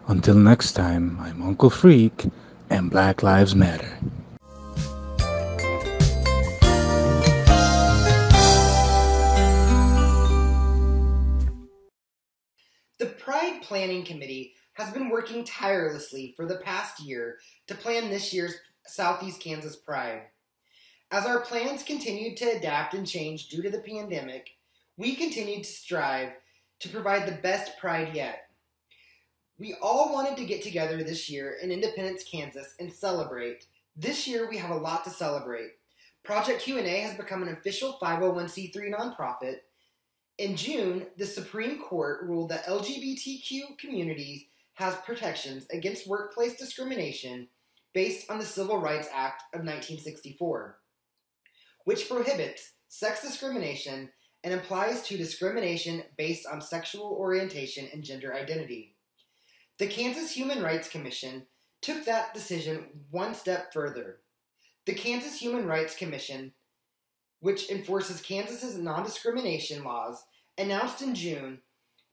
Until next time, I'm Uncle Freak, and Black Lives Matter. The Pride Planning Committee has been working tirelessly for the past year to plan this year's Southeast Kansas Pride. As our plans continued to adapt and change due to the pandemic, we continued to strive to provide the best Pride yet. We all wanted to get together this year in Independence, Kansas and celebrate. This year we have a lot to celebrate. Project Q&A has become an official 501c3 nonprofit. In June, the Supreme Court ruled that LGBTQ communities has protections against workplace discrimination based on the Civil Rights Act of 1964, which prohibits sex discrimination and applies to discrimination based on sexual orientation and gender identity. The Kansas Human Rights Commission took that decision one step further. The Kansas Human Rights Commission, which enforces Kansas's non-discrimination laws, announced in June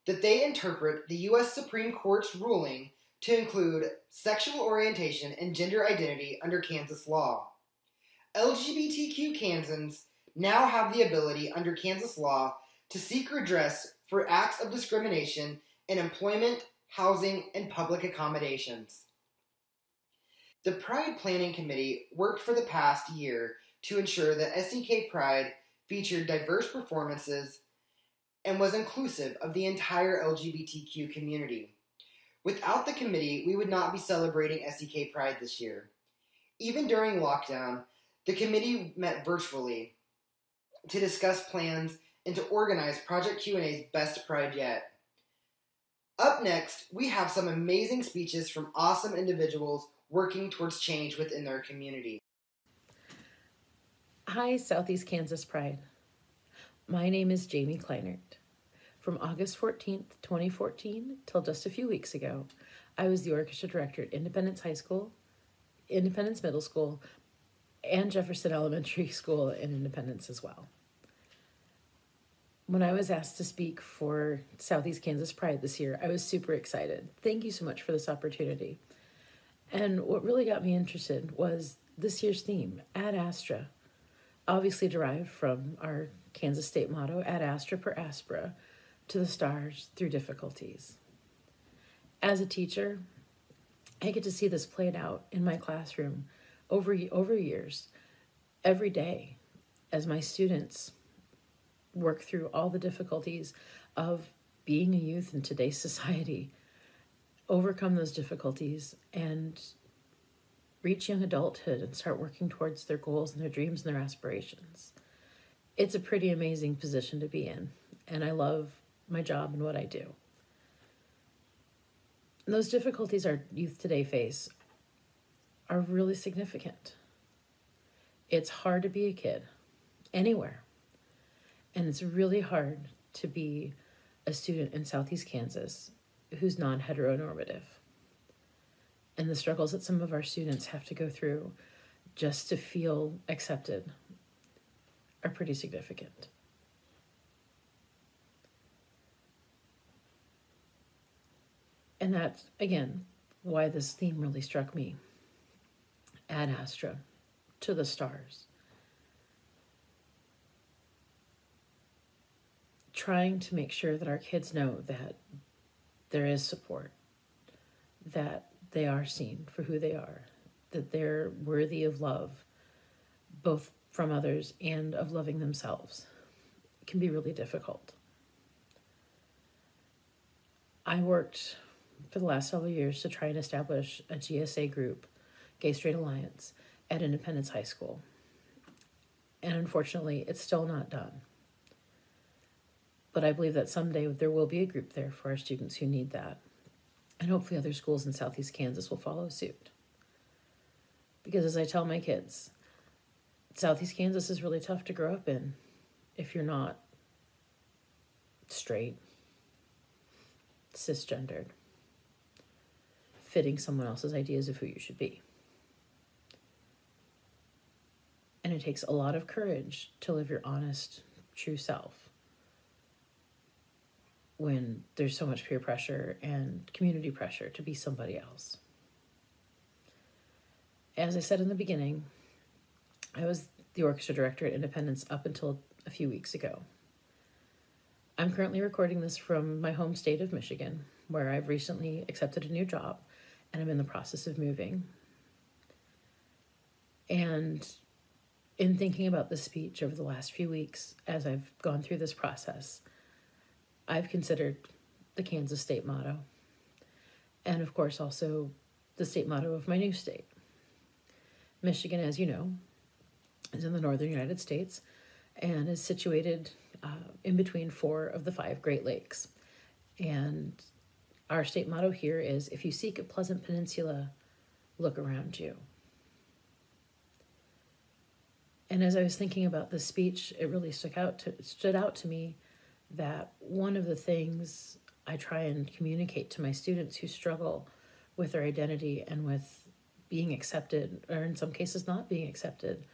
that they interpret the U.S. Supreme Court's ruling to include sexual orientation and gender identity under Kansas law. LGBTQ Kansans now have the ability under Kansas law to seek redress for acts of discrimination in employment, housing, and public accommodations. The Pride Planning Committee worked for the past year to ensure that SEK Pride featured diverse performances and was inclusive of the entire LGBTQ community. Without the committee, we would not be celebrating SEK Pride this year. Even during lockdown, the committee met virtually to discuss plans and to organize Project Q&A's Best Pride Yet. Up next, we have some amazing speeches from awesome individuals working towards change within their community. Hi, Southeast Kansas Pride. My name is Jamie Kleinert. From August 14th, 2014 till just a few weeks ago, I was the orchestra director at Independence High School, Independence Middle School, and Jefferson Elementary School in Independence as well. When I was asked to speak for Southeast Kansas Pride this year, I was super excited. Thank you so much for this opportunity. And what really got me interested was this year's theme, Ad Astra, obviously derived from our Kansas state motto, Ad Astra per Aspera, to the stars through difficulties. As a teacher, I get to see this played out in my classroom over years, every day, as my students work through all the difficulties of being a youth in today's society, overcome those difficulties, and reach young adulthood and start working towards their goals and their dreams and their aspirations. It's a pretty amazing position to be in, and I love my job and what I do. And those difficulties our youth today face are really significant. It's hard to be a kid anywhere, and it's really hard to be a student in Southeast Kansas who's non-heteronormative. And the struggles that some of our students have to go through just to feel accepted are pretty significant. And that's, again, why this theme really struck me. Ad Astra, to the stars. Trying to make sure that our kids know that there is support, that they are seen for who they are, that they're worthy of love, both from others and of loving themselves. It can be really difficult. I worked for the last several years to try and establish a GSA group, Gay Straight Alliance, at Independence High School. And unfortunately, it's still not done. But I believe that someday there will be a group there for our students who need that. And hopefully other schools in Southeast Kansas will follow suit. Because as I tell my kids, Southeast Kansas is really tough to grow up in if you're not straight, cisgendered, fitting someone else's ideas of who you should be. And it takes a lot of courage to live your honest, true self when there's so much peer pressure and community pressure to be somebody else. As I said in the beginning, I was the orchestra director at Independence up until a few weeks ago. I'm currently recording this from my home state of Michigan, where I've recently accepted a new job and I'm in the process of moving. And in thinking about this speech over the last few weeks, as I've gone through this process, I've considered the Kansas state motto, and of course also the state motto of my new state. Michigan, as you know, is in the northern United States and is situated in between 4 of the 5 Great Lakes. And our state motto here is, if you seek a pleasant peninsula, look around you. And as I was thinking about this speech, it really stood out to me that one of the things I try and communicate to my students who struggle with their identity and with being accepted, or in some cases not being accepted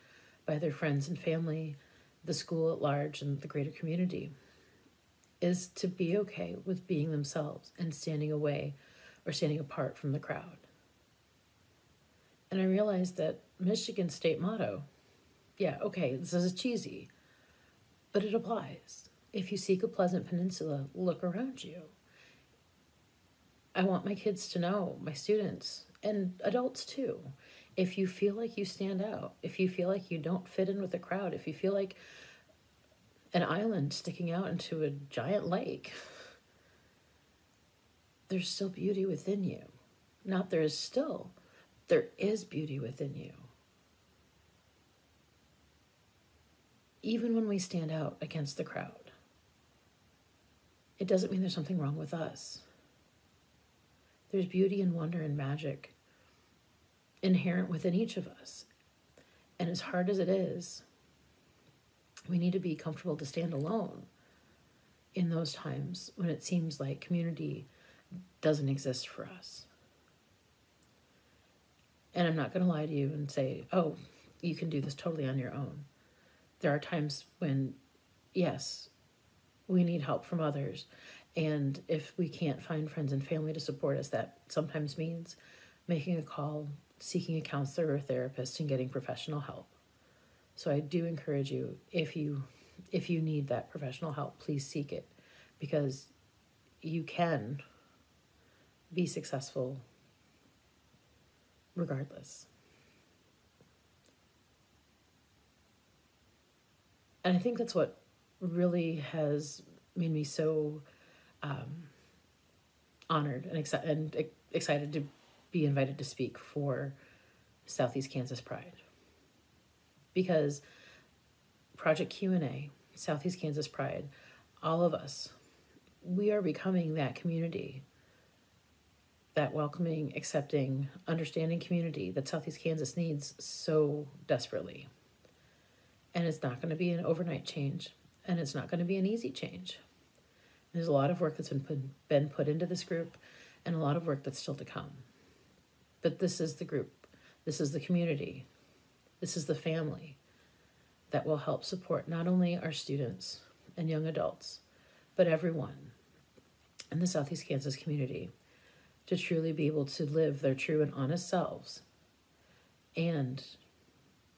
by their friends and family, the school at large, and the greater community, is to be okay with being themselves and standing away or standing apart from the crowd. And I realized that Michigan's state motto, yeah, okay, this is cheesy, but it applies. If you seek a pleasant peninsula, look around you. I want my kids to know, my students, and adults too, if you feel like you stand out, if you feel like you don't fit in with the crowd, if you feel like an island sticking out into a giant lake, there's still beauty within you. Not there is still, there is beauty within you. Even when we stand out against the crowd, it doesn't mean there's something wrong with us. There's beauty and wonder and magic inherent within each of us. And as hard as it is, we need to be comfortable to stand alone in those times when it seems like community doesn't exist for us. And I'm not going to lie to you and say, oh, you can do this totally on your own. There are times when, yes, we need help from others. And if we can't find friends and family to support us, that sometimes means making a call, seeking a counselor or a therapist, and getting professional help. So I do encourage you, if you need that professional help, please seek it, because you can be successful regardless. And I think that's what really has made me so honored and excited to be invited to speak for Southeast Kansas Pride. Because Project Q&A, Southeast Kansas Pride, all of us, we are becoming that community, that welcoming, accepting, understanding community that Southeast Kansas needs so desperately. And it's not going to be an overnight change, and it's not going to be an easy change. There's a lot of work that's been put into this group, and a lot of work that's still to come. But this is the group, this is the community, this is the family that will help support not only our students and young adults, but everyone in the Southeast Kansas community to truly be able to live their true and honest selves and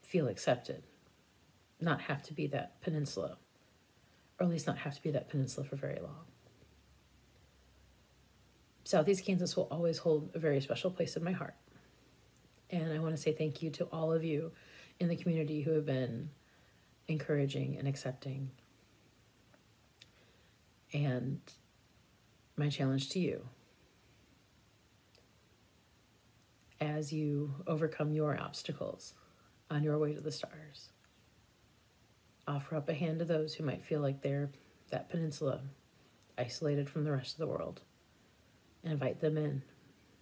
feel accepted, not have to be that peninsula, or at least not have to be that peninsula for very long. Southeast Kansas will always hold a very special place in my heart. And I want to say thank you to all of you in the community who have been encouraging and accepting. And my challenge to you, as you overcome your obstacles on your way to the stars, offer up a hand to those who might feel like they're that peninsula, isolated from the rest of the world. Invite them in,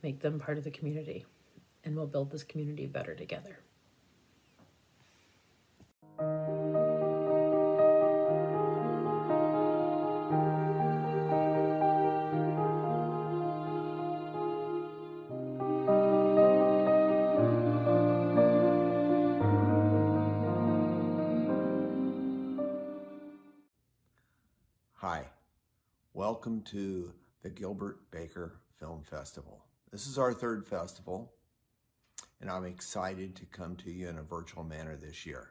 make them part of the community, and we'll build this community better together. Hi, welcome to the Gilbert Baker Film Festival. This is our third festival, and I'm excited to come to you in a virtual manner this year.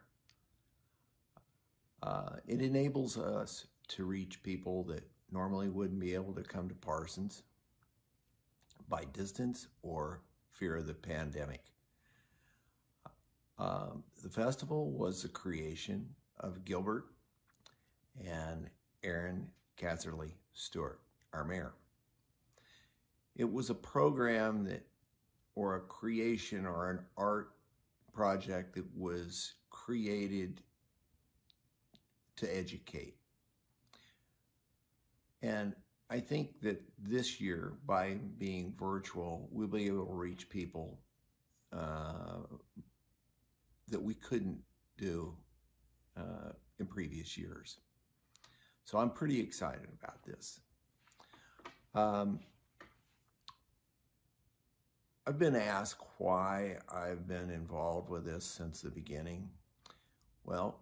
It enables us to reach people that normally wouldn't be able to come to Parsons by distance or fear of the pandemic. The festival was the creation of Gilbert and Aaron Catherly Stewart, our mayor. It was a program that, or a creation or an art project that was created to educate. And I think that this year, by being virtual, we'll be able to reach people that we couldn't do in previous years. So I'm pretty excited about this. I've been asked why I've been involved with this since the beginning. Well,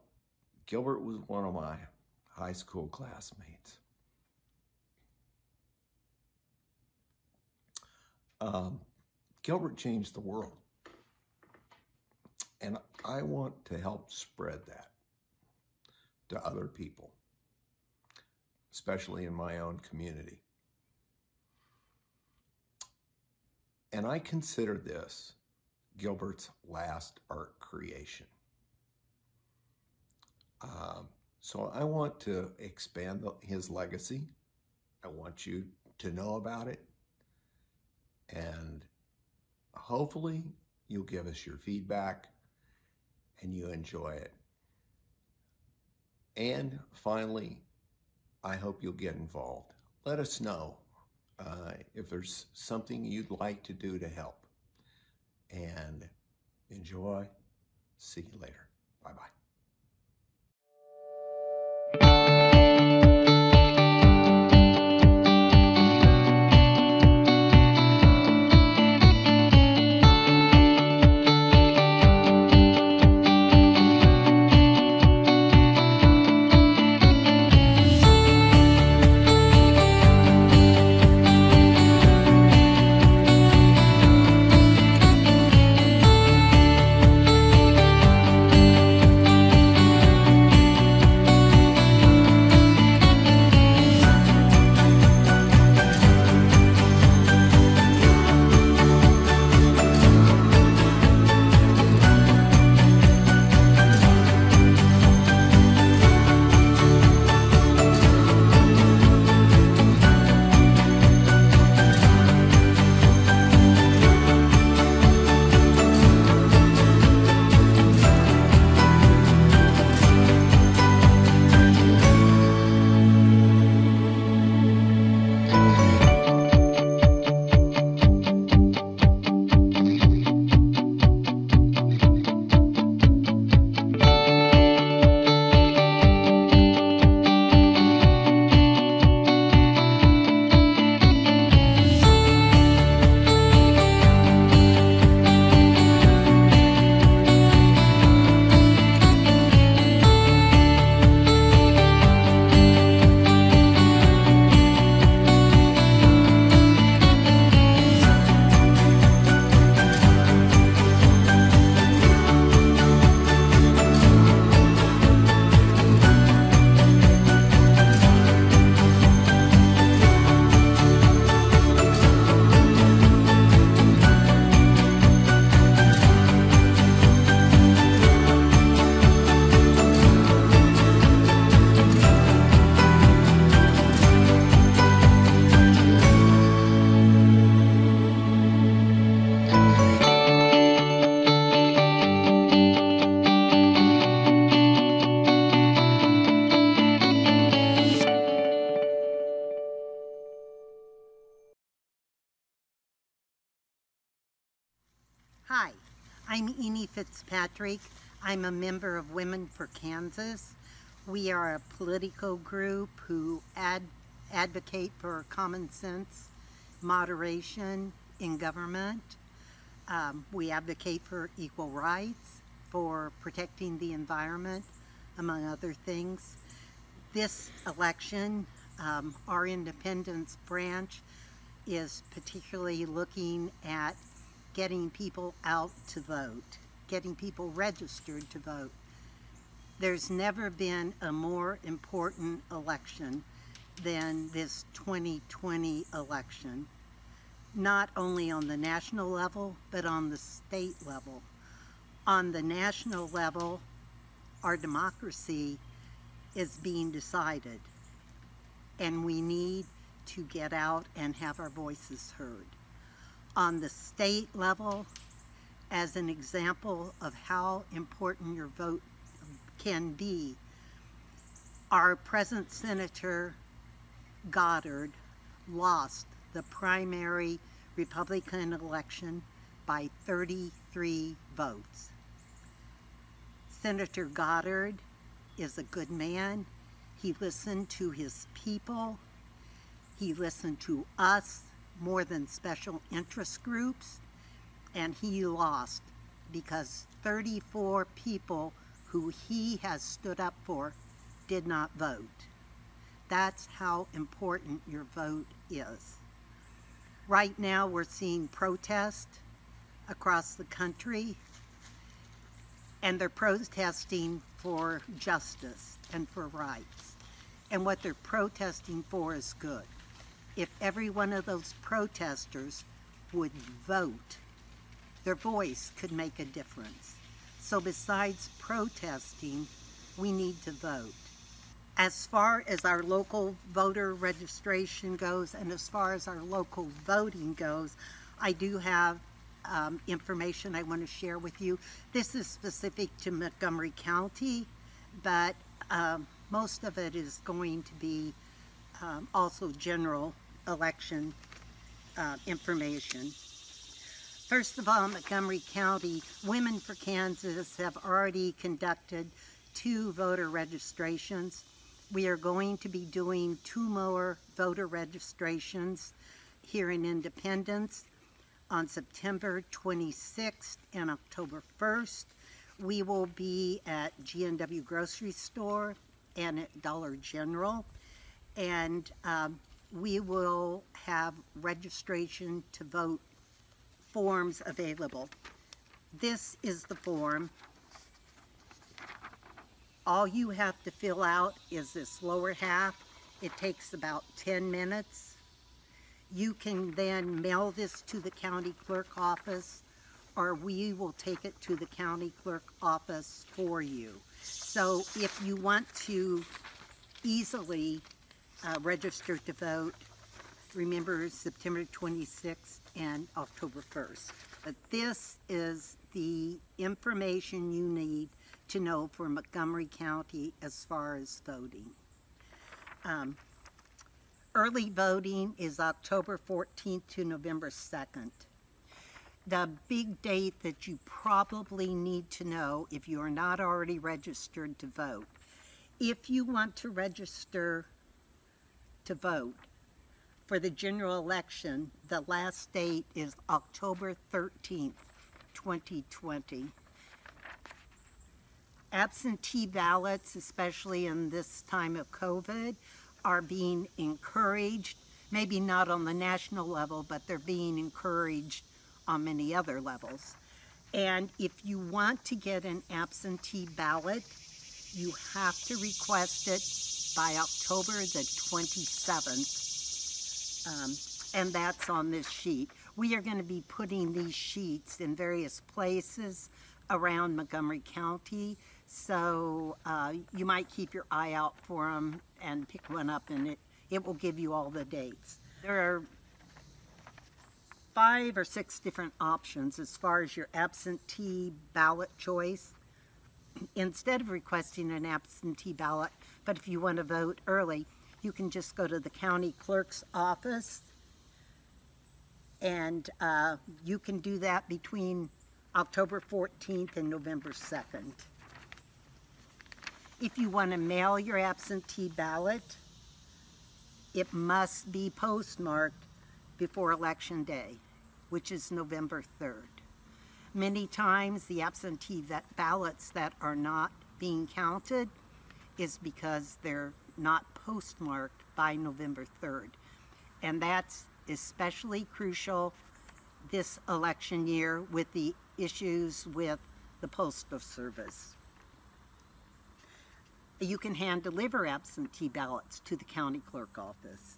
Gilbert was one of my high school classmates. Gilbert changed the world. And I want to help spread that to other people, especially in my own community. And I consider this Gilbert's last art creation. So I want to expand his legacy. I want you to know about it. And hopefully you'll give us your feedback and you enjoy it. And finally, I hope you'll get involved. Let us know if there's something you'd like to do to help. And enjoy. See you later. Bye-bye. Hi, I'm Eni Fitzpatrick. I'm a member of Women for Kansas. We are a political group who advocate for common sense, moderation in government. We advocate for equal rights, for protecting the environment, among other things. This election, our independence branch is particularly looking at getting people out to vote, getting people registered to vote. There's never been a more important election than this 2020 election, not only on the national level, but on the state level. On the national level, our democracy is being decided, and we need to get out and have our voices heard. On the state level, as an example of how important your vote can be, our present Senator Goddard lost the primary Republican election by 33 votes. Senator Goddard is a good man. He listened to his people. He listened to us more than special interest groups, and he lost because 34 people who he has stood up for did not vote. That's how important your vote is. Right now we're seeing protests across the country, and they're protesting for justice and for rights. And what they're protesting for is good. If every one of those protesters would vote, their voice could make a difference. So besides protesting, we need to vote. As far as our local voter registration goes, and as far as our local voting goes, I do have information I want to share with you. This is specific to Montgomery County, but most of it is going to be also general election information. First of all, Montgomery County, Women for Kansas have already conducted 2 voter registrations. We are going to be doing 2 more voter registrations here in Independence on September 26th and October 1st. We will be at G&W Grocery Store and at Dollar General, and we will have registration to vote forms available. This is the form. All you have to fill out is this lower half. It takes about 10 minutes. You can then mail this to the county clerk office, or we will take it to the county clerk office for you. So if you want to easily register to vote, remember September 26th and October 1st. But this is the information you need to know for Montgomery County as far as voting. Early voting is October 14th to November 2nd. The big date that you probably need to know if you are not already registered to vote. If you want to register to vote for the general election, the last date is October 13th, 2020. Absentee ballots, especially in this time of COVID, are being encouraged, maybe not on the national level, but they're being encouraged on many other levels. And if you want to get an absentee ballot, you have to request it by October the 27th. And that's on this sheet. We are going to be putting these sheets in various places around Montgomery County, so you might keep your eye out for them and pick one up, and it will give you all the dates. There are 5 or 6 different options as far as your absentee ballot choice. Instead of requesting an absentee ballot, but if you want to vote early, you can just go to the county clerk's office, and you can do that between October 14th and November 2nd. If you want to mail your absentee ballot, it must be postmarked before Election Day, which is November 3rd. Many times the absentee ballots that are not being counted is because they're not postmarked by November 3rd. And that's especially crucial this election year with the issues with the Postal Service. You can hand deliver absentee ballots to the county clerk office.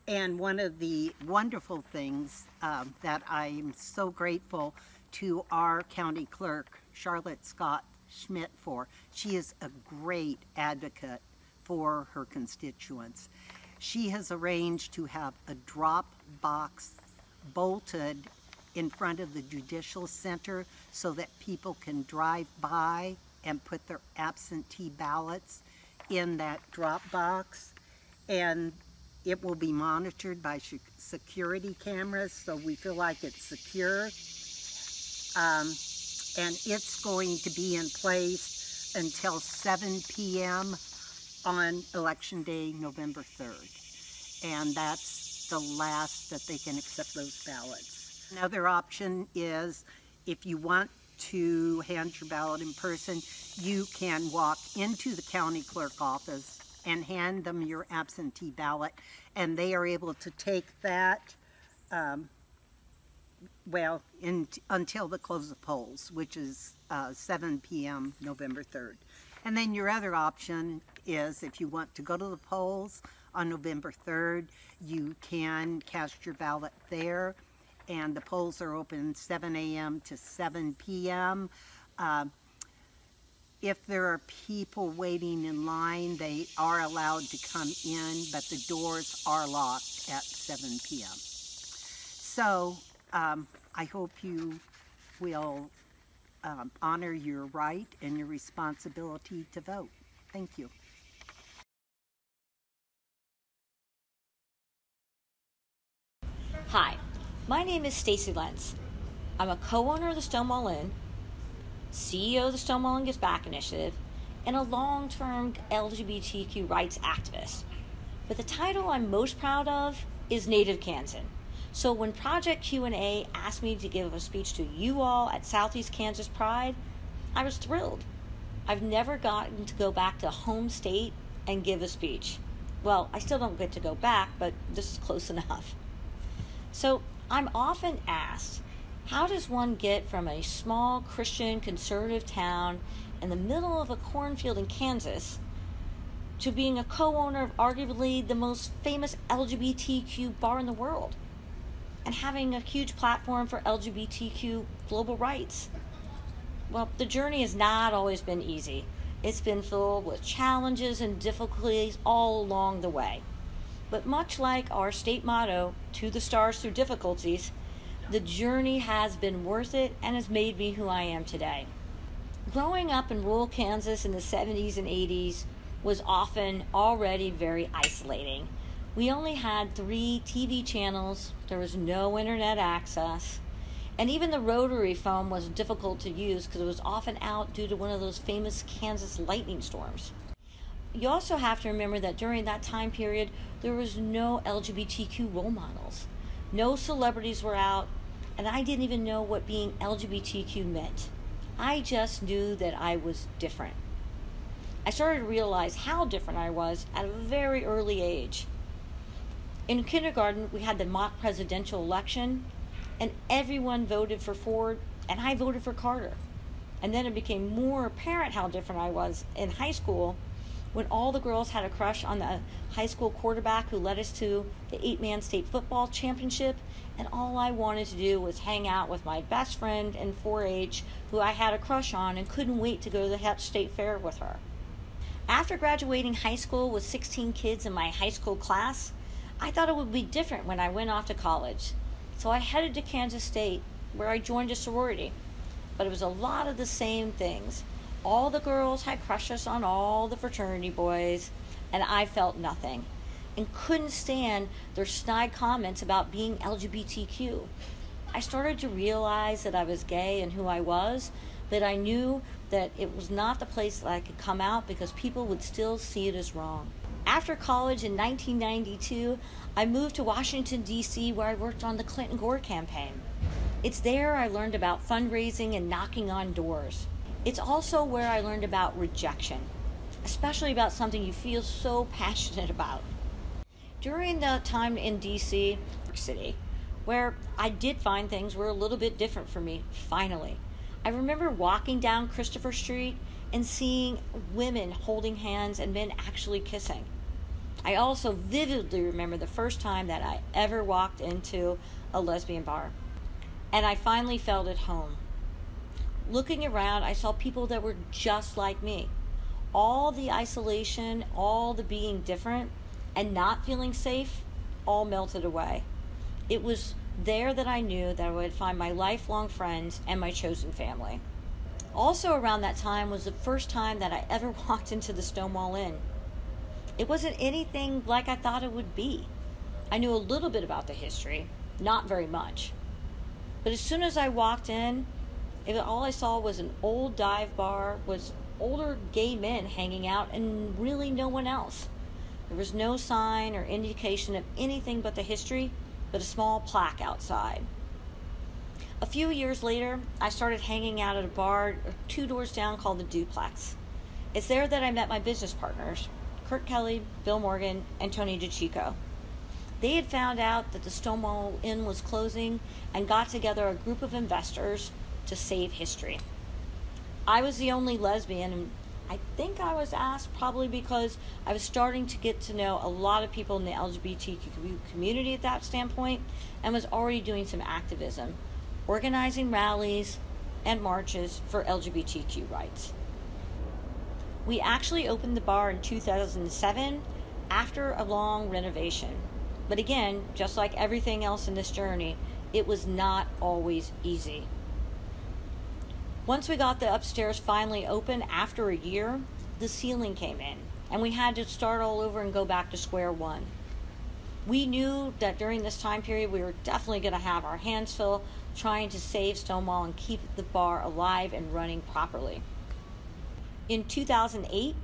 And one of the wonderful things that I'm so grateful to our county clerk, Charlotte Scott Schmidt, for, she is a great advocate for her constituents. She has arranged to have a drop box bolted in front of the Judicial Center so that people can drive by and put their absentee ballots in that drop box. And it will be monitored by security cameras, so we feel like it's secure. And it's going to be in place until 7 p.m. on Election Day, November 3rd. And that's the last that they can accept those ballots. Another option is, if you want to hand your ballot in person, you can walk into the county clerk office and hand them your absentee ballot, and they are able to take that until the close of polls, which is 7 p.m. November 3rd. And then your other option is, if you want to go to the polls on November 3rd, you can cast your ballot there, and the polls are open 7 a.m. to 7 p.m. If there are people waiting in line, they are allowed to come in, but the doors are locked at 7 p.m. So I hope you will honor your right and your responsibility to vote. Thank you. Hi, my name is Stacy Lenz. I'm a co-owner of the Stonewall Inn, CEO of the Stonewall Inn Gives Back Initiative, and a long-term LGBTQ rights activist. But the title I'm most proud of is Native Kansan. So when Project Q&A asked me to give a speech to you all at Southeast Kansas Pride, I was thrilled. I've never gotten to go back to home state and give a speech. Well, I still don't get to go back, but this is close enough. So I'm often asked, how does one get from a small Christian conservative town in the middle of a cornfield in Kansas to being a co-owner of arguably the most famous LGBTQ bar in the world and having a huge platform for LGBTQ global rights? Well, the journey has not always been easy. It's been filled with challenges and difficulties all along the way. But much like our state motto, "To the stars through difficulties," the journey has been worth it and has made me who I am today. Growing up in rural Kansas in the 70s and 80s was often already very isolating. We only had 3 TV channels, there was no internet access, and even the rotary phone was difficult to use because it was often out due to one of those famous Kansas lightning storms. You also have to remember that during that time period, there was no LGBTQ role models. No celebrities were out, and I didn't even know what being LGBTQ meant. I just knew that I was different. I started to realize how different I was at a very early age. In kindergarten, we had the mock presidential election, and everyone voted for Ford, and I voted for Carter. And then it became more apparent how different I was in high school when all the girls had a crush on the high school quarterback who led us to the 8-man state football championship, and all I wanted to do was hang out with my best friend in 4-H who I had a crush on and couldn't wait to go to the state fair with her. After graduating high school with 16 kids in my high school class, I thought it would be different when I went off to college. So I headed to Kansas State, where I joined a sorority. But it was a lot of the same things. All the girls had crushes on all the fraternity boys, and I felt nothing and couldn't stand their snide comments about being LGBTQ. I started to realize that I was gay and who I was, but I knew that it was not the place that I could come out because people would still see it as wrong. After college in 1992, I moved to Washington, D.C., where I worked on the Clinton Gore campaign. It's there I learned about fundraising and knocking on doors. It's also where I learned about rejection. especially about something you feel so passionate about. During the time in DC, New York City, where I did find things were a little bit different for me, finally. I remember walking down Christopher Street and seeing women holding hands and men actually kissing. I also vividly remember the first time that I ever walked into a lesbian bar. And I finally felt at home. Looking around, I saw people that were just like me. All the isolation, all the being different, and not feeling safe, all melted away. It was there that I knew that I would find my lifelong friends and my chosen family. Also around that time was the first time that I ever walked into the Stonewall Inn. It wasn't anything like I thought it would be. I knew a little bit about the history, not very much. But as soon as I walked in, all I saw was an old dive bar with older gay men hanging out and really no one else. There was no sign or indication of anything but the history, but a small plaque outside. A few years later, I started hanging out at a bar 2 doors down called the Duplex. It's there that I met my business partners, Kurt Kelly, Bill Morgan, and Tony DeChico. They had found out that the Stonewall Inn was closing and got together a group of investors to save history. I was the only lesbian, and I think I was asked probably because I was starting to get to know a lot of people in the LGBTQ community at that standpoint and was already doing some activism, organizing rallies and marches for LGBTQ rights. We actually opened the bar in 2007 after a long renovation. But again, just like everything else in this journey, it was not always easy. Once we got the upstairs finally open after a year, the ceiling came in, and we had to start all over and go back to square one. We knew that during this time period, we were definitely going to have our hands full trying to save Stonewall and keep the bar alive and running properly. In 2008,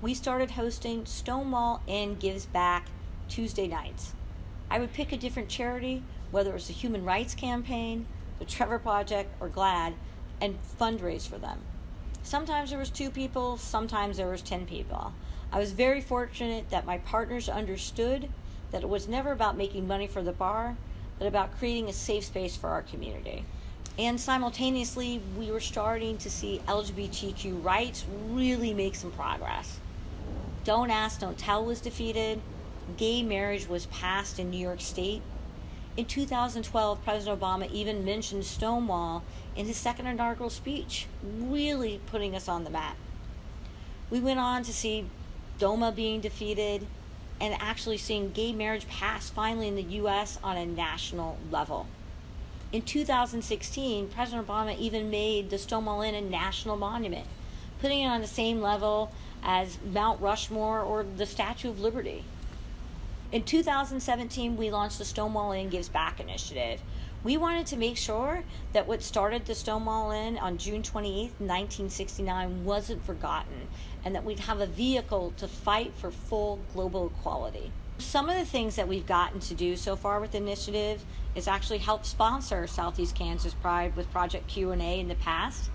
we started hosting Stonewall Inn Gives Back Tuesday nights. I would pick a different charity, whether it was the Human Rights Campaign, the Trevor Project, or GLAAD, and fundraise for them. Sometimes there was 2 people, sometimes there was 10 people. I was very fortunate that my partners understood that it was never about making money for the bar, but about creating a safe space for our community. And simultaneously, we were starting to see LGBTQ rights really make some progress. Don't Ask, Don't Tell was defeated. Gay marriage was passed in New York State. In 2012, President Obama even mentioned Stonewall in his second inaugural speech, really putting us on the map. We went on to see DOMA being defeated and actually seeing gay marriage passed finally in the U.S. on a national level. In 2016, President Obama even made the Stonewall Inn a national monument, putting it on the same level as Mount Rushmore or the Statue of Liberty. In 2017, we launched the Stonewall Inn Gives Back initiative. We wanted to make sure that what started the Stonewall Inn on June 28, 1969 wasn't forgotten, and that we'd have a vehicle to fight for full global equality. Some of the things that we've gotten to do so far with the initiative is actually help sponsor Southeast Kansas Pride with Project Q&A in the past.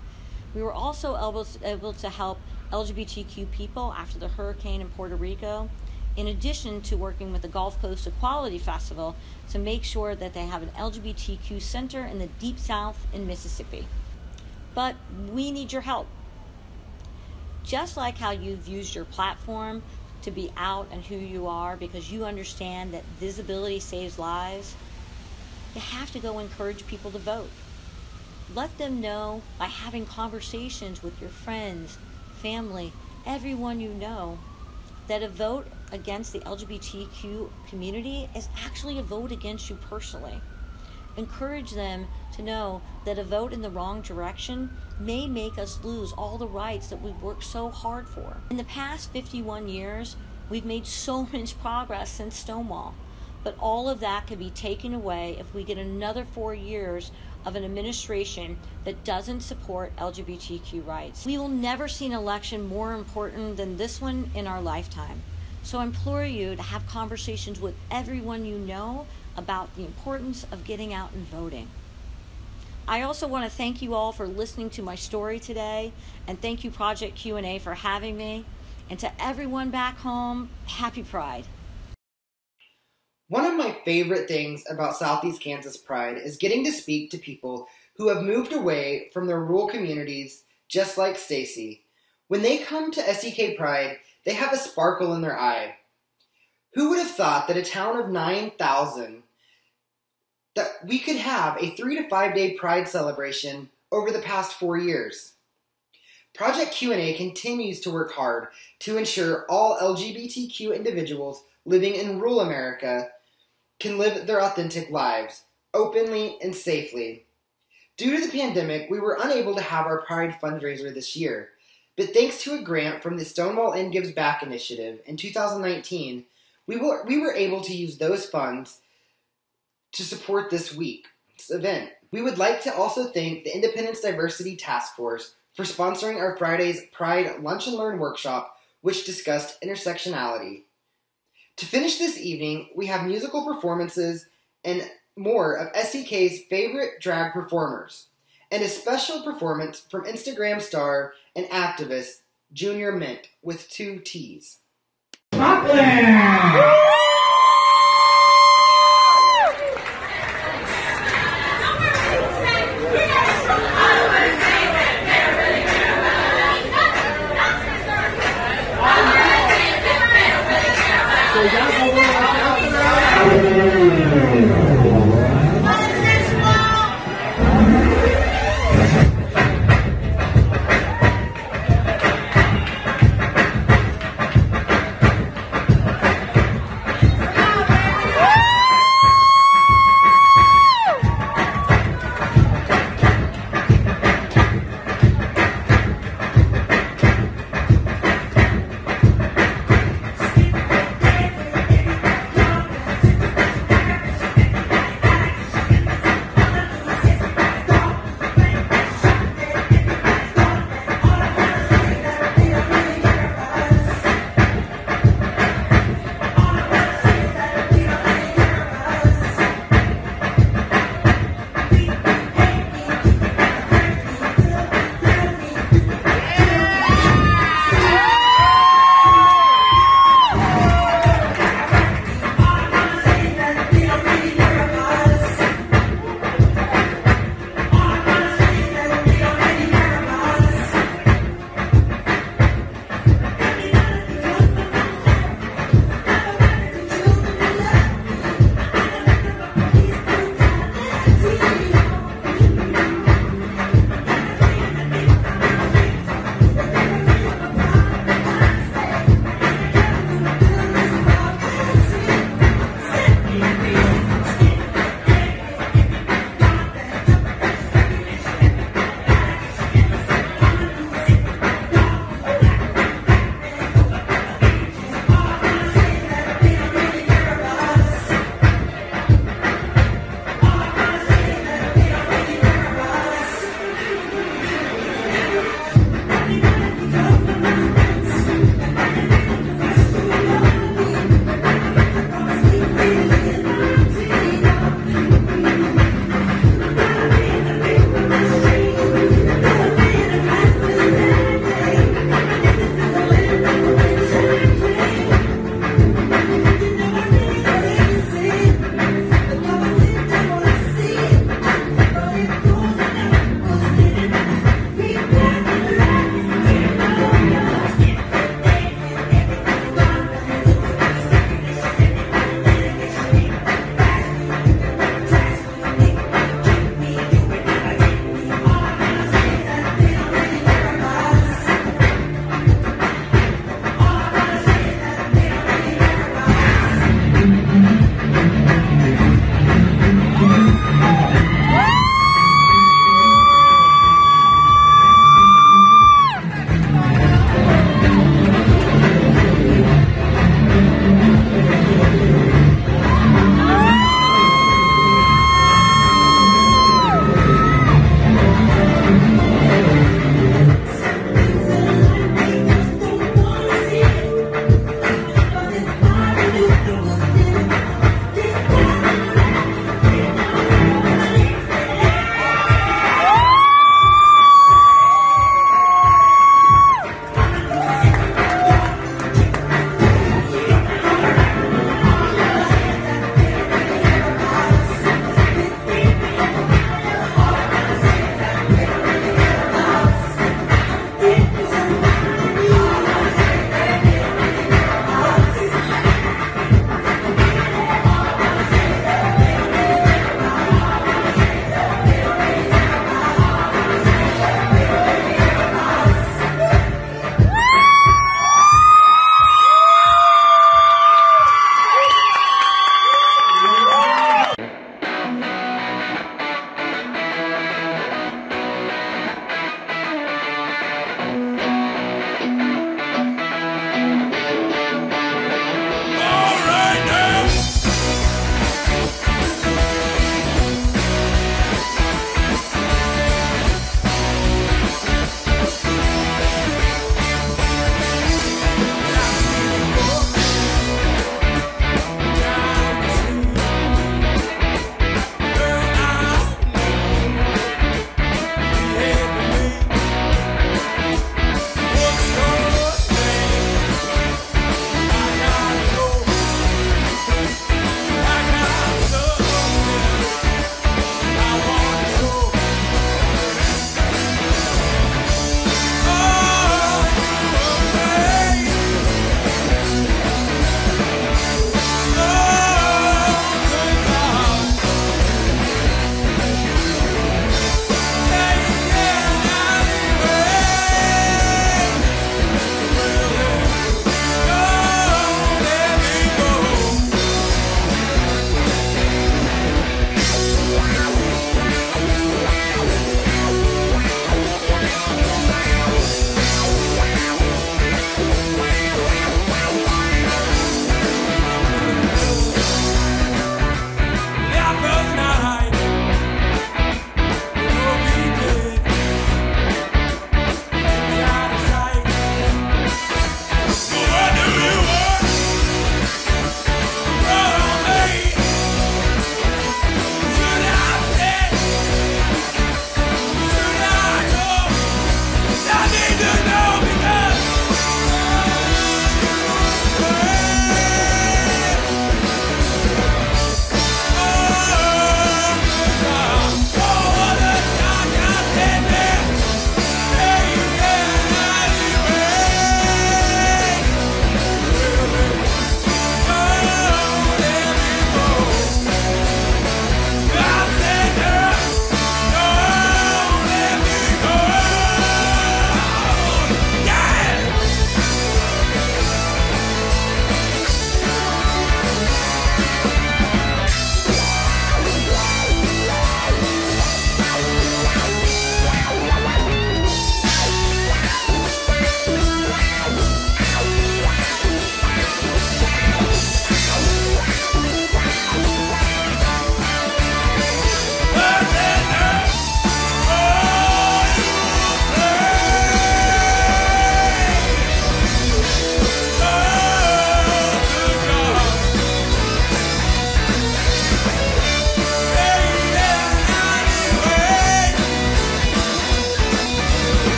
We were also able to help LGBTQ people after the hurricane in Puerto Rico, in addition to working with the Gulf Coast Equality Festival to make sure that they have an LGBTQ center in the Deep South in Mississippi. But we need your help. Just like how you've used your platform to be out and who you are because you understand that visibility saves lives, you have to go encourage people to vote. Let them know by having conversations with your friends, family, everyone you know, that a vote against the LGBTQ community is actually a vote against you personally. Encourage them to know that a vote in the wrong direction may make us lose all the rights that we've worked so hard for. In the past 51 years, we've made so much progress since Stonewall, but all of that could be taken away if we get another 4 years of an administration that doesn't support LGBTQ rights. We will never see an election more important than this one in our lifetime. So I implore you to have conversations with everyone you know about the importance of getting out and voting. I also want to thank you all for listening to my story today, and thank you Project Q&A for having me. And to everyone back home, happy Pride. One of my favorite things about Southeast Kansas Pride is getting to speak to people who have moved away from their rural communities, just like Stacy. When they come to SEK Pride, they have a sparkle in their eye. Who would have thought that a town of 9,000, that we could have a 3 to 5 day Pride celebration over the past 4 years? Project Q&A continues to work hard to ensure all LGBTQ individuals living in rural America can live their authentic lives, openly and safely. Due to the pandemic, we were unable to have our Pride fundraiser this year, but thanks to a grant from the Stonewall Inn Gives Back initiative in 2019, we were able to use those funds to support this week's event. We would like to also thank the Independence Diversity Task Force for sponsoring our Friday's Pride Lunch and Learn workshop, which discussed intersectionality. To finish this evening, we have musical performances and more of SEK's favorite drag performers, and a special performance from Instagram star and activist Junior Mint with 2 T's.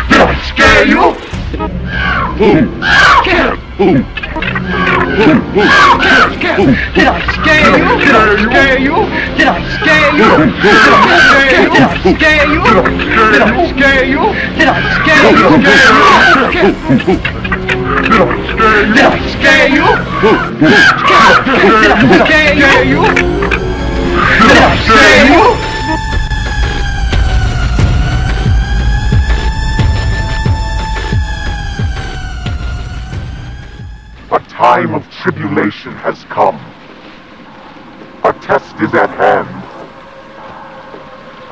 Did I scare you? Did I scare you? Did I scare you? Did I scare you? Did I scare you? Did I scare you? Did I scare you? Did I scare you? Did I scare you? A time of tribulation has come. A test is at hand.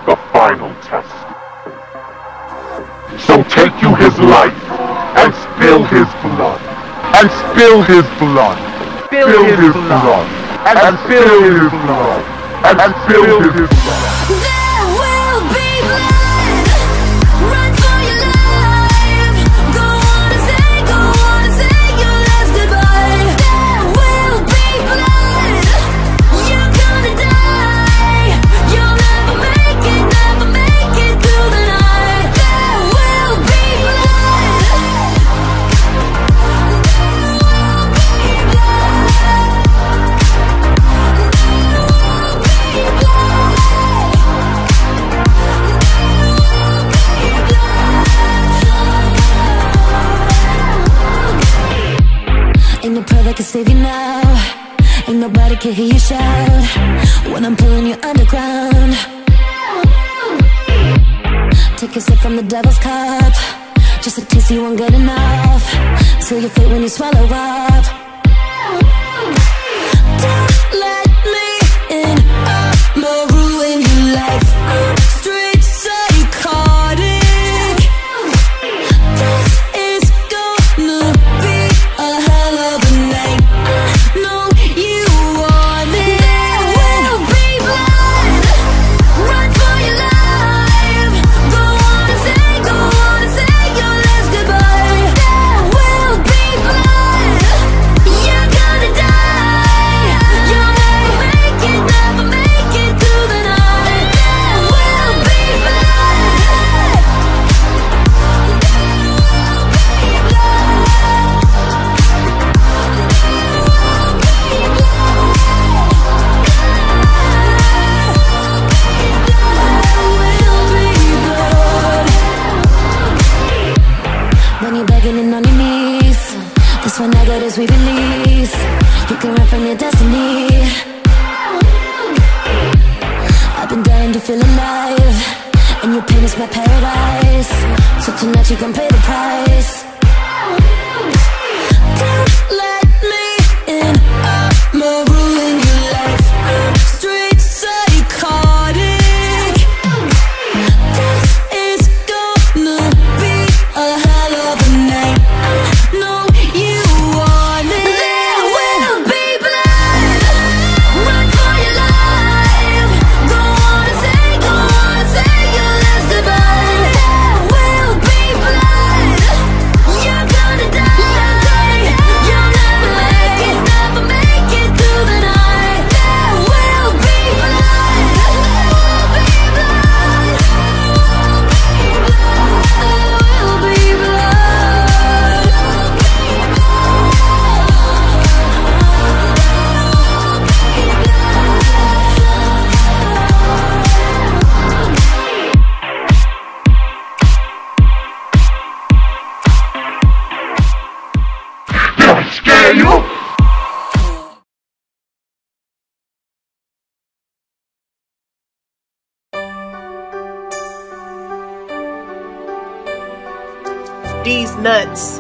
The final test. So take you his life, and spill his blood. And spill his blood. Spill his blood. And spill his blood. And spill his blood. There will be blood. Run for your life. Go on and say your last goodbye. There will be blood. You're gonna die. You'll never make it through the night. There will be blood. Ain't no prayer that can save you now. Ain't nobody can hear you shout when I'm pulling you underground. Take a sip from the devil's cup. Just a taste you weren't good enough. Seal your fate when you swallow up. Don't let me in. I'ma ruin your life. I'm straight psychotic. This is gonna be a hell of a night. I know you want it. There will be blood. Run for your life. Go on and say your last goodbye. There will be blood. You're gonna die. You'll never make it through the night. There will be blood. When you're begging and on your knees, this one I got is we release. You can run from your destiny. I've been dying to feel alive, and your pain is my paradise. So tonight you can pay the price. Don't let me in. I'ma ruin your life. I'm straight psychotic. This is gonna be a hell of a night. I know you want it. There will be blood. Run for your life. Go on and say your last goodbye. There will be blood. You're gonna die. scare you? These nuts.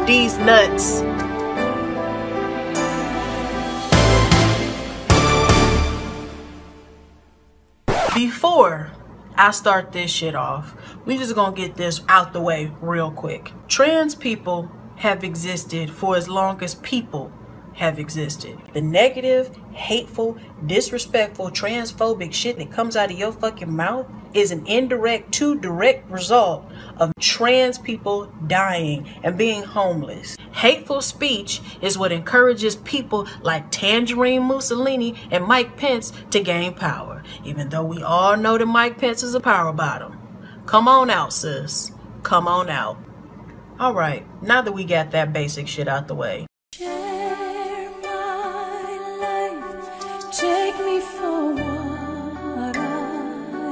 These nuts. Before I start this shit off, we just gonna get this out the way real quick. Trans people have existed for as long as people have existed. The negative, hateful, disrespectful, transphobic shit that comes out of your fucking mouth is an indirect to direct result of trans people dying and being homeless. Hateful speech is what encourages people like Tangerine Mussolini and Mike Pence to gain power, even though we all know that Mike Pence is a power bottom. Come on out, sis. Come on out. All right, now that we got that basic shit out the way. Take me for what I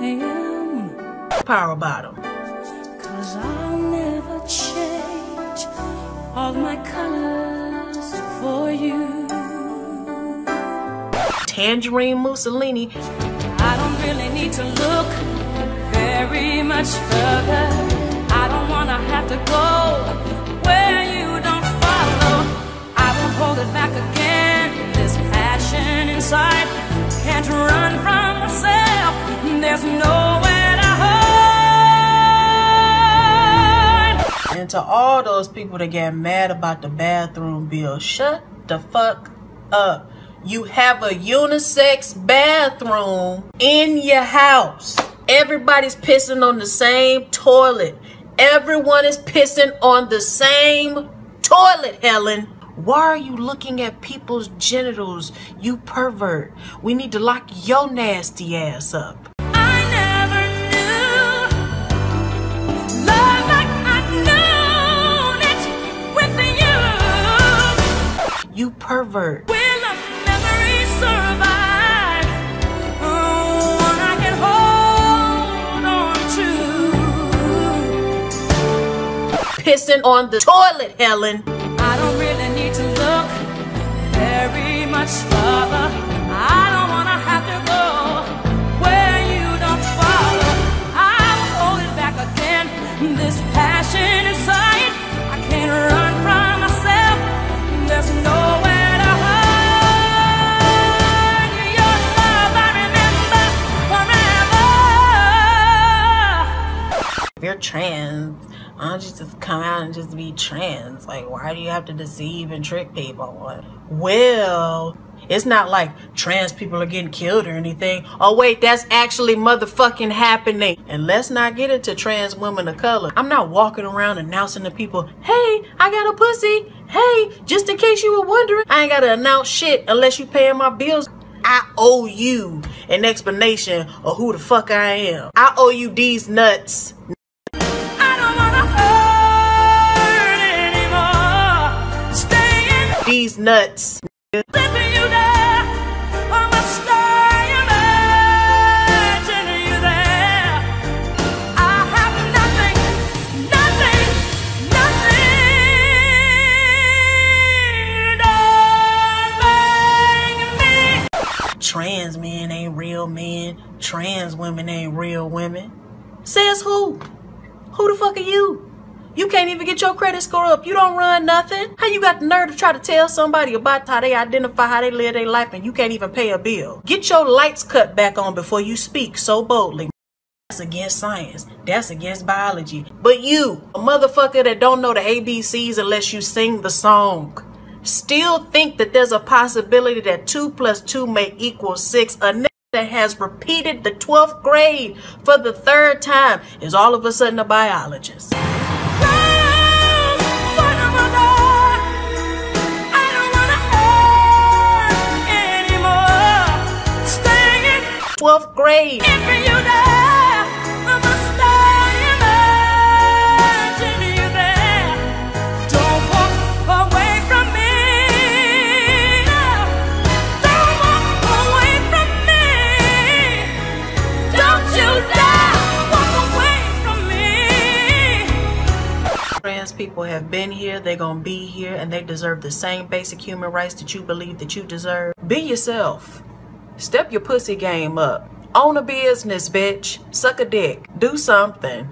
am. Power bottom. 'Cause I'll never change all my colors for you. Tangerine Mussolini. I don't really need to look very much further. I don't wanna have to go where you don't follow. I won't hold it back again. This passion inside can't run from myself. There's nowhere to hide. And to all those people that get mad about the bathroom bill, shut the fuck up. You have a unisex bathroom in your house. Everybody's pissing on the same toilet. Everyone is pissing on the same toilet, Helen. Why are you looking at people's genitals, you pervert? We need to lock your nasty ass up. I never knew love like I've known it with you. You pervert. Will a memory survive? Oh, one I can hold on to. Pissing on the toilet, Helen. I don't really need to look very much further. I don't wanna have to go where you don't follow. I will hold it back again. This passion inside, I can't run from myself. There's nowhere to hide. Your love I remember forever. If you're trans, why don't you just come out and just be trans? Like, why do you have to deceive and trick people? Well, it's not like trans people are getting killed or anything. Oh wait, that's actually motherfucking happening. And let's not get into trans women of color. I'm not walking around announcing to people, hey, I got a pussy. Hey, just in case you were wondering, I ain't gotta announce shit unless you paying my bills. I owe you an explanation of who the fuck I am. I owe you these nuts. These nuts. Trans men ain't real men. Trans women ain't real women. Says who? Who the fuck are you? You can't even get your credit score up. You don't run nothing. How you got the nerve to try to tell somebody about how they identify, how they live their life, and you can't even pay a bill? Get your lights cut back on before you speak so boldly. That's against science. That's against biology. But you, a motherfucker that don't know the ABCs unless you sing the song, still think that there's a possibility that 2 + 2 may equal 6. A nigga that has repeated the 12th grade for the 3rd time is all of a sudden a biologist. 12th grade. people have been here, they're gonna be here, and they deserve the same basic human rights that you believe that you deserve. Be yourself. Step your pussy game up. Own a business, bitch. Suck a dick. Do something.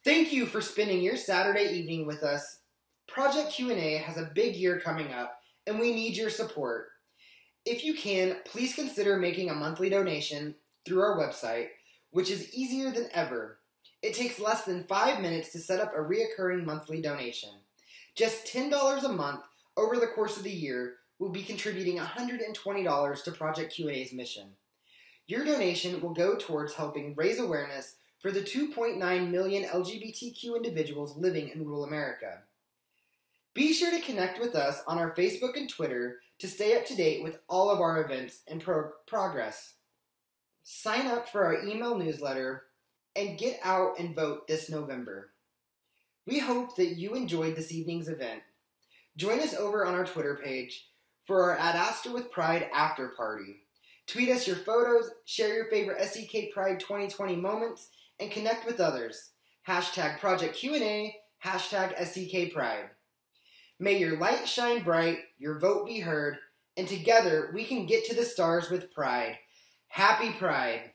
Thank you for spending your Saturday evening with us. Project Q&A has a big year coming up, and we need your support. If you can, please consider making a monthly donation through our website, which is easier than ever. It takes less than 5 minutes to set up a reoccurring monthly donation. Just $10 a month over the course of the year will be contributing $120 to Project Q&A's mission. Your donation will go towards helping raise awareness for the 2.9 million LGBTQ individuals living in rural America. Be sure to connect with us on our Facebook and Twitter to stay up to date with all of our events and progress. Sign up for our email newsletter and get out and vote this November. We hope that you enjoyed this evening's event. Join us over on our Twitter page for our At Astra with Pride after party. Tweet us your photos, share your favorite SEK Pride 2020 moments, and connect with others. Hashtag Project Q&A, hashtag SEK Pride. May your light shine bright, your vote be heard, and together we can get to the stars with pride. Happy Pride!